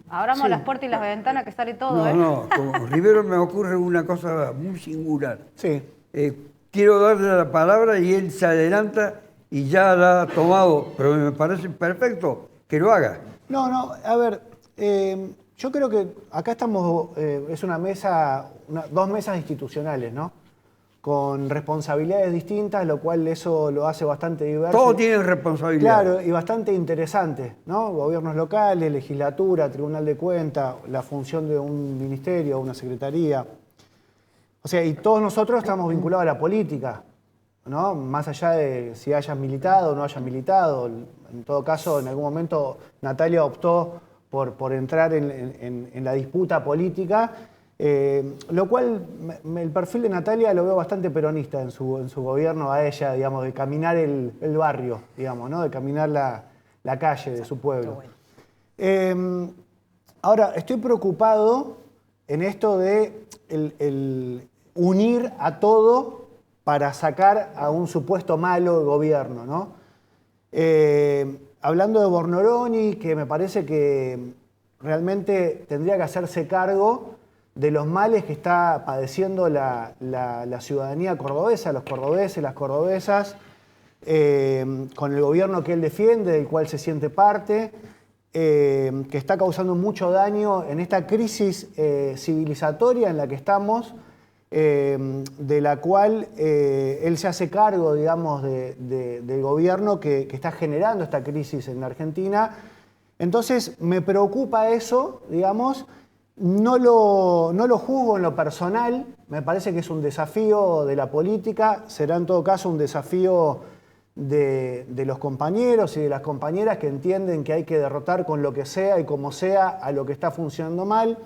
Abramos las puertas y las ventanas que sale todo. No, como Rivero me ocurre una cosa muy singular. Sí. Quiero darle la palabra y él se adelanta y ya la ha tomado, pero me parece perfecto que lo haga. No, a ver, Yo creo que acá estamos, es una mesa, dos mesas institucionales, ¿no? Con responsabilidades distintas, lo cual eso lo hace bastante diverso. Todos tienen responsabilidad. Claro, y bastante interesante, ¿no? Gobiernos locales, legislatura, Tribunal de Cuentas, la función de un ministerio, una secretaría. O sea, y todos nosotros estamos vinculados a la política, ¿no? Más allá de si hayas militado o no hayas militado. En todo caso, en algún momento Natalia optó por entrar en la disputa política. Lo cual, el perfil de Natalia lo veo bastante peronista en su gobierno a ella, digamos, de caminar el barrio, digamos, ¿no? De caminar la calle de su pueblo. Ahora, estoy preocupado en esto de el unir a todo para sacar a un supuesto malo gobierno, ¿no? Hablando de Bornoroni, que me parece que realmente tendría que hacerse cargo de los males que está padeciendo la ciudadanía cordobesa, los cordobeses, las cordobesas, con el gobierno que él defiende, del cual se siente parte, que está causando mucho daño en esta crisis civilizatoria en la que estamos, de la cual él se hace cargo, digamos, del gobierno que está generando esta crisis en la Argentina. Entonces, me preocupa eso, digamos. No lo juzgo en lo personal, me parece que es un desafío de la política, será en todo caso un desafío de los compañeros y de las compañeras que entienden que hay que derrotar con lo que sea y como sea a lo que está funcionando mal.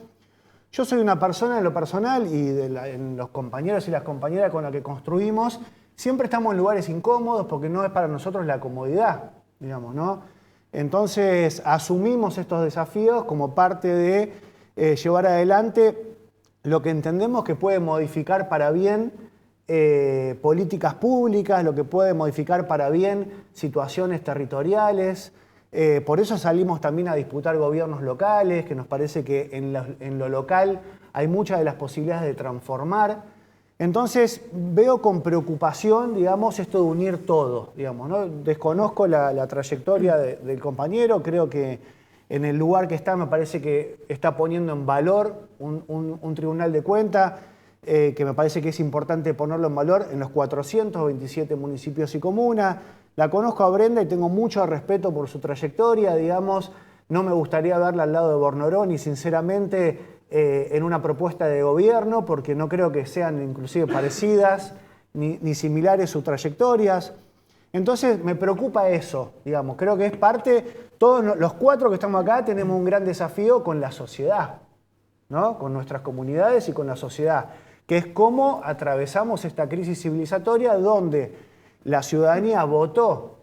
Yo soy una persona en lo personal y en los compañeros y las compañeras con las que construimos, siempre estamos en lugares incómodos porque no es para nosotros la comodidad, digamos, ¿no? Entonces asumimos estos desafíos como parte de llevar adelante lo que entendemos que puede modificar para bien políticas públicas, lo que puede modificar para bien situaciones territoriales. Por eso salimos también a disputar gobiernos locales, que nos parece que en lo local hay muchas de las posibilidades de transformar. Entonces veo con preocupación, digamos, esto de unir todo, digamos, ¿no? Desconozco la trayectoria del compañero, creo que en el lugar que está me parece que está poniendo en valor un tribunal de cuentas, que me parece que es importante ponerlo en valor en los 427 municipios y comunas. La conozco a Brenda y tengo mucho respeto por su trayectoria, digamos. No me gustaría verla al lado de Bornoroni, sinceramente, en una propuesta de gobierno, porque no creo que sean inclusive parecidas ni similares sus trayectorias. Entonces me preocupa eso, digamos. Creo que es parte, todos los cuatro que estamos acá tenemos un gran desafío con la sociedad, ¿no? Con nuestras comunidades y con la sociedad, que es cómo atravesamos esta crisis civilizatoria donde la ciudadanía votó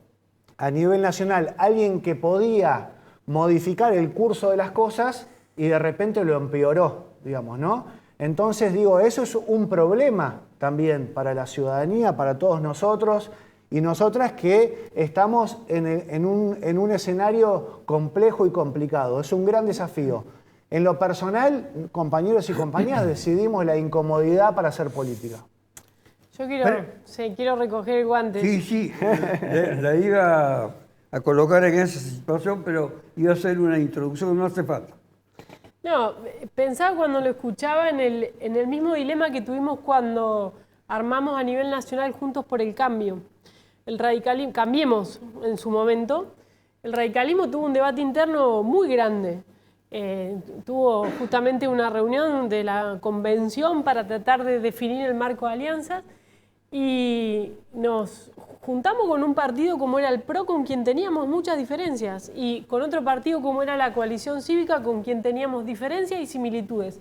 a nivel nacional a alguien que podía modificar el curso de las cosas y de repente lo empeoró, digamos, ¿no? Entonces, digo, eso es un problema también para la ciudadanía, para todos nosotros y nosotras que estamos en un escenario complejo y complicado. Es un gran desafío. En lo personal, compañeros y compañeras, decidimos la incomodidad para hacer política. Yo quiero recoger el guante. Sí, la iba a colocar en esa situación, pero iba a hacer una introducción, no hace falta. No, pensaba cuando lo escuchaba en el mismo dilema que tuvimos cuando armamos a nivel nacional Juntos por el Cambio. El radicalismo, Cambiemos en su momento, el radicalismo tuvo un debate interno muy grande. Tuvo justamente una reunión de la convención para tratar de definir el marco de alianzas y nos juntamos con un partido como era el PRO, con quien teníamos muchas diferencias, y con otro partido como era la Coalición Cívica, con quien teníamos diferencias y similitudes.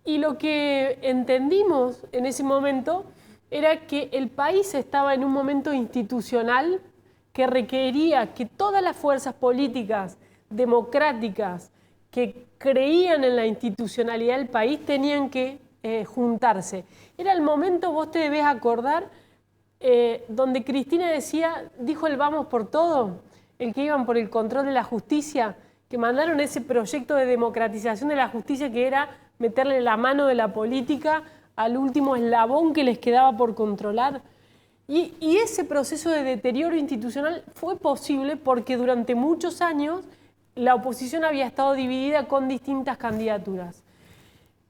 Y lo que entendimos en ese momento era que el país estaba en un momento institucional que requería que todas las fuerzas políticas democráticas que creían en la institucionalidad del país tenían que juntarse. Era el momento, vos te debés acordar, donde Cristina dijo el vamos por todo, el que iban por el control de la justicia, que mandaron ese proyecto de democratización de la justicia que era meterle la mano de la política al último eslabón que les quedaba por controlar. Y ese proceso de deterioro institucional fue posible porque durante muchos años la oposición había estado dividida con distintas candidaturas.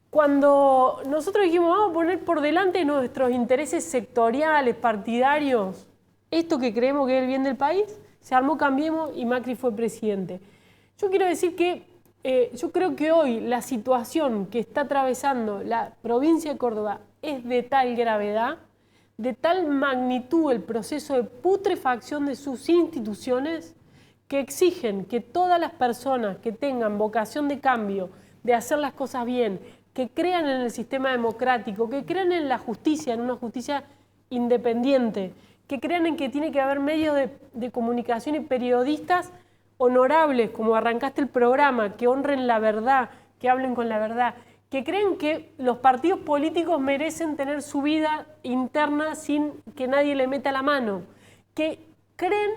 Cuando nosotros dijimos, vamos a poner por delante nuestros intereses sectoriales, partidarios, esto que creemos que es el bien del país, se armó Cambiemos y Macri fue presidente. Yo quiero decir que yo creo que hoy la situación que está atravesando la provincia de Córdoba es de tal gravedad, de tal magnitud el proceso de putrefacción de sus instituciones, que exigen que todas las personas que tengan vocación de cambio, de hacer las cosas bien, que crean en el sistema democrático, que crean en la justicia, en una justicia independiente, que crean en que tiene que haber medios de comunicación y periodistas honorables, como arrancaste el programa, que honren la verdad, que hablen con la verdad, que creen que los partidos políticos merecen tener su vida interna sin que nadie le meta la mano, que creen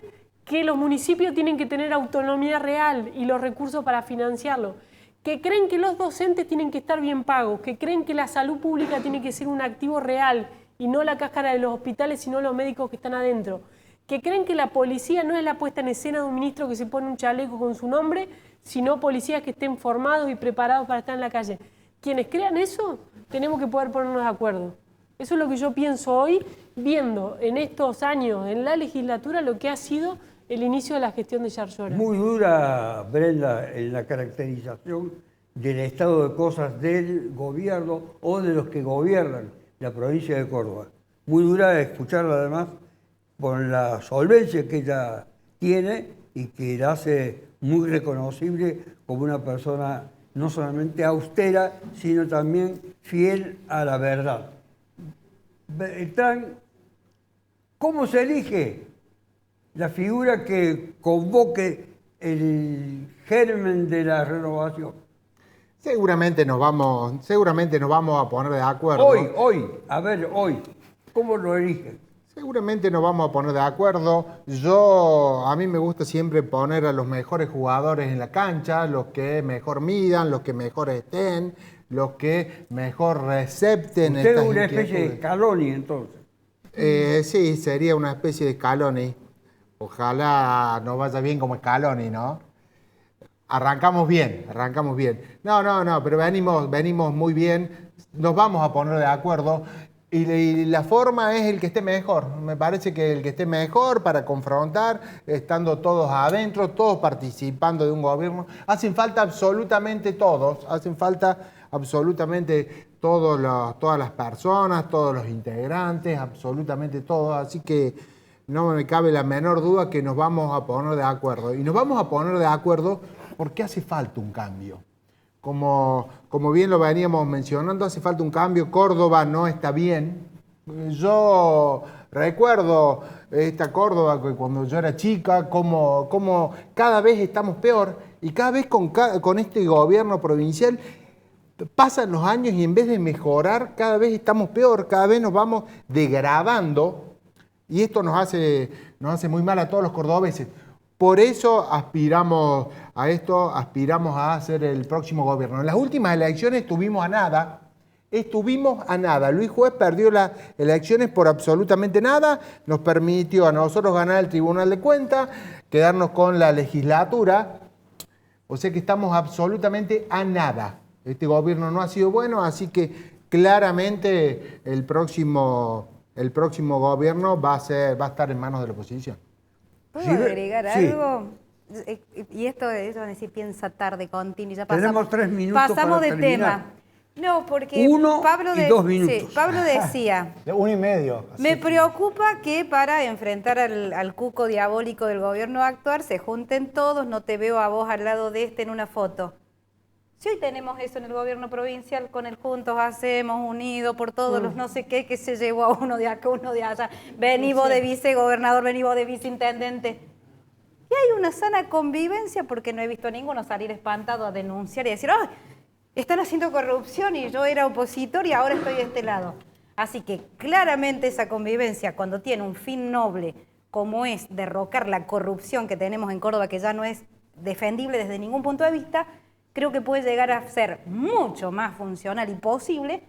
que los municipios tienen que tener autonomía real y los recursos para financiarlo, que creen que los docentes tienen que estar bien pagos, que creen que la salud pública tiene que ser un activo real y no la cáscara de los hospitales, sino los médicos que están adentro, que creen que la policía no es la puesta en escena de un ministro que se pone un chaleco con su nombre, sino policías que estén formados y preparados para estar en la calle. Quienes crean eso, tenemos que poder ponernos de acuerdo. Eso es lo que yo pienso hoy, viendo en estos años en la legislatura lo que ha sido el inicio de la gestión de Yarlora. Muy dura, Brenda, en la caracterización del estado de cosas del gobierno o de los que gobiernan la provincia de Córdoba. Muy dura escucharla además por la solvencia que ella tiene y que la hace muy reconocible como una persona no solamente austera, sino también fiel a la verdad. Beltrán, ¿cómo se elige la figura que convoque el germen de la renovación? Seguramente nos vamos a poner de acuerdo. Hoy, ¿cómo lo eligen? Seguramente nos vamos a poner de acuerdo. A mí me gusta siempre poner a los mejores jugadores en la cancha, los que mejor midan, los que mejor estén, los que mejor recepten. Usted es una especie de Scaloni, entonces. Sí, sería una especie de Scaloni. Ojalá nos vaya bien como Scaloni, ¿no? Arrancamos bien. No, pero venimos muy bien. Nos vamos a poner de acuerdo. Y la forma es el que esté mejor. Me parece que el que esté mejor para confrontar, estando todos adentro, todos participando de un gobierno. Hacen falta absolutamente todos. Hacen falta absolutamente todas las personas, todos los integrantes, absolutamente todos. Así que no me cabe la menor duda que nos vamos a poner de acuerdo. Y nos vamos a poner de acuerdo porque hace falta un cambio. Como bien lo veníamos mencionando, hace falta un cambio. Córdoba no está bien. Yo recuerdo esta Córdoba que cuando yo era chica, como cada vez estamos peor. Y cada vez con este gobierno provincial pasan los años y en vez de mejorar, cada vez estamos peor, cada vez nos vamos degradando. Y esto nos hace muy mal a todos los cordobeses. Por eso aspiramos a esto, aspiramos a hacer el próximo gobierno. En las últimas elecciones estuvimos a nada. Luis Juez perdió las elecciones por absolutamente nada, nos permitió a nosotros ganar el Tribunal de Cuentas, quedarnos con la legislatura, o sea que estamos absolutamente a nada. Este gobierno no ha sido bueno, así que claramente el próximo gobierno va a estar en manos de la oposición. ¿Puedo agregar algo? Y esto es decir, piensa tarde, continua. Ya tenemos 3 minutos pasamos para de terminar. tema. No, porque 1 y 2 minutos. Sí, Pablo decía... De 1 y medio. Me preocupa que para enfrentar al cuco diabólico del gobierno actual se junten todos, no te veo a vos al lado de este en una foto. Si hoy tenemos eso en el gobierno provincial, con el Juntos Hacemos, unido por todos los no sé qué, que se llevó a uno de acá, uno de allá. Vení vos de vicegobernador, vení vos de viceintendente. Y hay una sana convivencia porque no he visto a ninguno salir espantado a denunciar y decir, ¡ay! Están haciendo corrupción y yo era opositor y ahora estoy de este lado. Así que claramente esa convivencia, cuando tiene un fin noble, como es derrocar la corrupción que tenemos en Córdoba, que ya no es defendible desde ningún punto de vista, creo que puede llegar a ser mucho más funcional y posible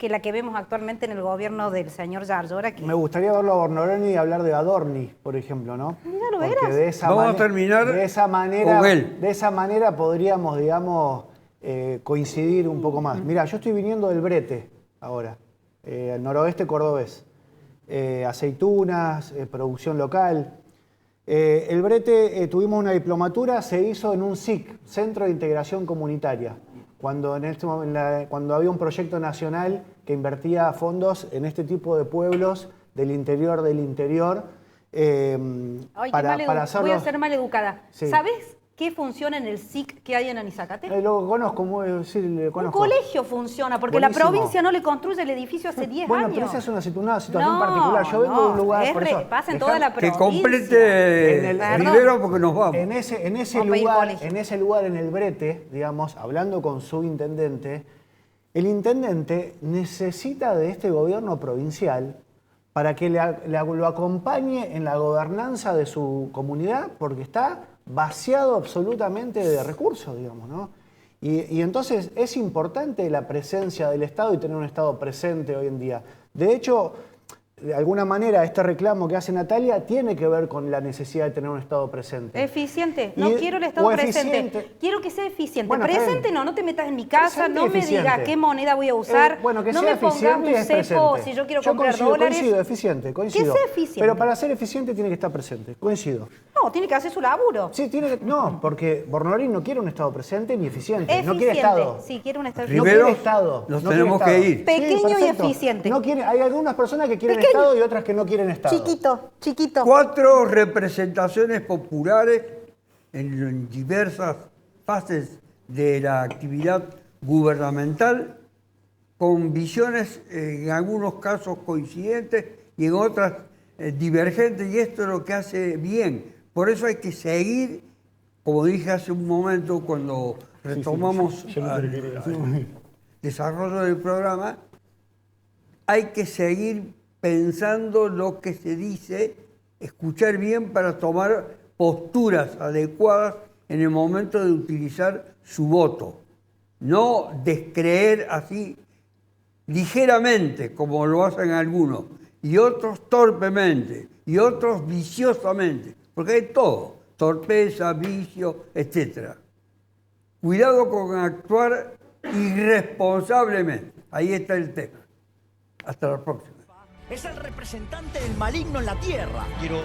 que la que vemos actualmente en el gobierno del señor Yarlora. Me gustaría verlo a Bornoreni y hablar de Adorni, por ejemplo, ¿no? Ya lo Porque verás. de esa Vamos a terminar de esa manera, con él. De esa manera podríamos, digamos, coincidir un poco más. Mira, yo estoy viniendo del Brete ahora, al noroeste cordobés. Aceitunas, producción local. El Brete, tuvimos una diplomatura, se hizo en un SIC, Centro de Integración Comunitaria, cuando había un proyecto nacional que invertía fondos en este tipo de pueblos del interior para hacerlos... Voy a ser mal educada. Sí. ¿Sabes qué funciona en el SIC que hay en Anizacate? Lo conozco, sí, lo conozco. Un colegio funciona, porque Buenísimo. La provincia no le construye el edificio hace 10 Bueno, años. pero esa es una situación particular. Yo vengo de un lugar... por eso, pasa en toda la provincia. Que complete primero porque nos vamos. En ese lugar, en el Brete, digamos, hablando con su intendente, el intendente necesita de este gobierno provincial para que lo acompañe en la gobernanza de su comunidad, porque está vaciado absolutamente de recursos, digamos, ¿no? Y entonces es importante la presencia del Estado y tener un Estado presente hoy en día. De hecho, de alguna manera, este reclamo que hace Natalia tiene que ver con la necesidad de tener un Estado presente. Eficiente. No quiero el Estado presente. Quiero que sea eficiente. Bueno, presente no te metas en mi casa, Presente no y me eficiente. digas qué moneda voy a usar, Bueno, que no sea me pongas eficiente un es cepo presente. si yo quiero comprar coincido, dólares. Coincido, coincido. Que sea eficiente. Pero para ser eficiente tiene que estar presente, coincido. No, tiene que hacer su laburo. Sí, no, porque Bornoreni no quiere un Estado presente ni eficiente. Eficiente. No quiere Estado. Sí, quiere un Estado Primero, eficiente. no quiere Estado. Nos no tenemos quiere que Estado. ir. Pequeño y perfecto. eficiente. No quiere, hay algunas personas que quieren Pequeño. Estado y otras que no quieren Estado. Chiquito. 4 representaciones populares en diversas fases de la actividad gubernamental, con visiones en algunos casos coincidentes y en otras divergentes, y esto es lo que hace bien. Por eso hay que seguir, como dije hace un momento cuando retomamos el desarrollo del programa, hay que seguir pensando lo que se dice, escuchar bien para tomar posturas adecuadas en el momento de utilizar su voto. No descreer así ligeramente, como lo hacen algunos, y otros torpemente, y otros viciosamente, porque hay todo, torpeza, vicio, etc. Cuidado con actuar irresponsablemente. Ahí está el tema. Hasta la próxima. Es el representante del maligno en la tierra. Quiero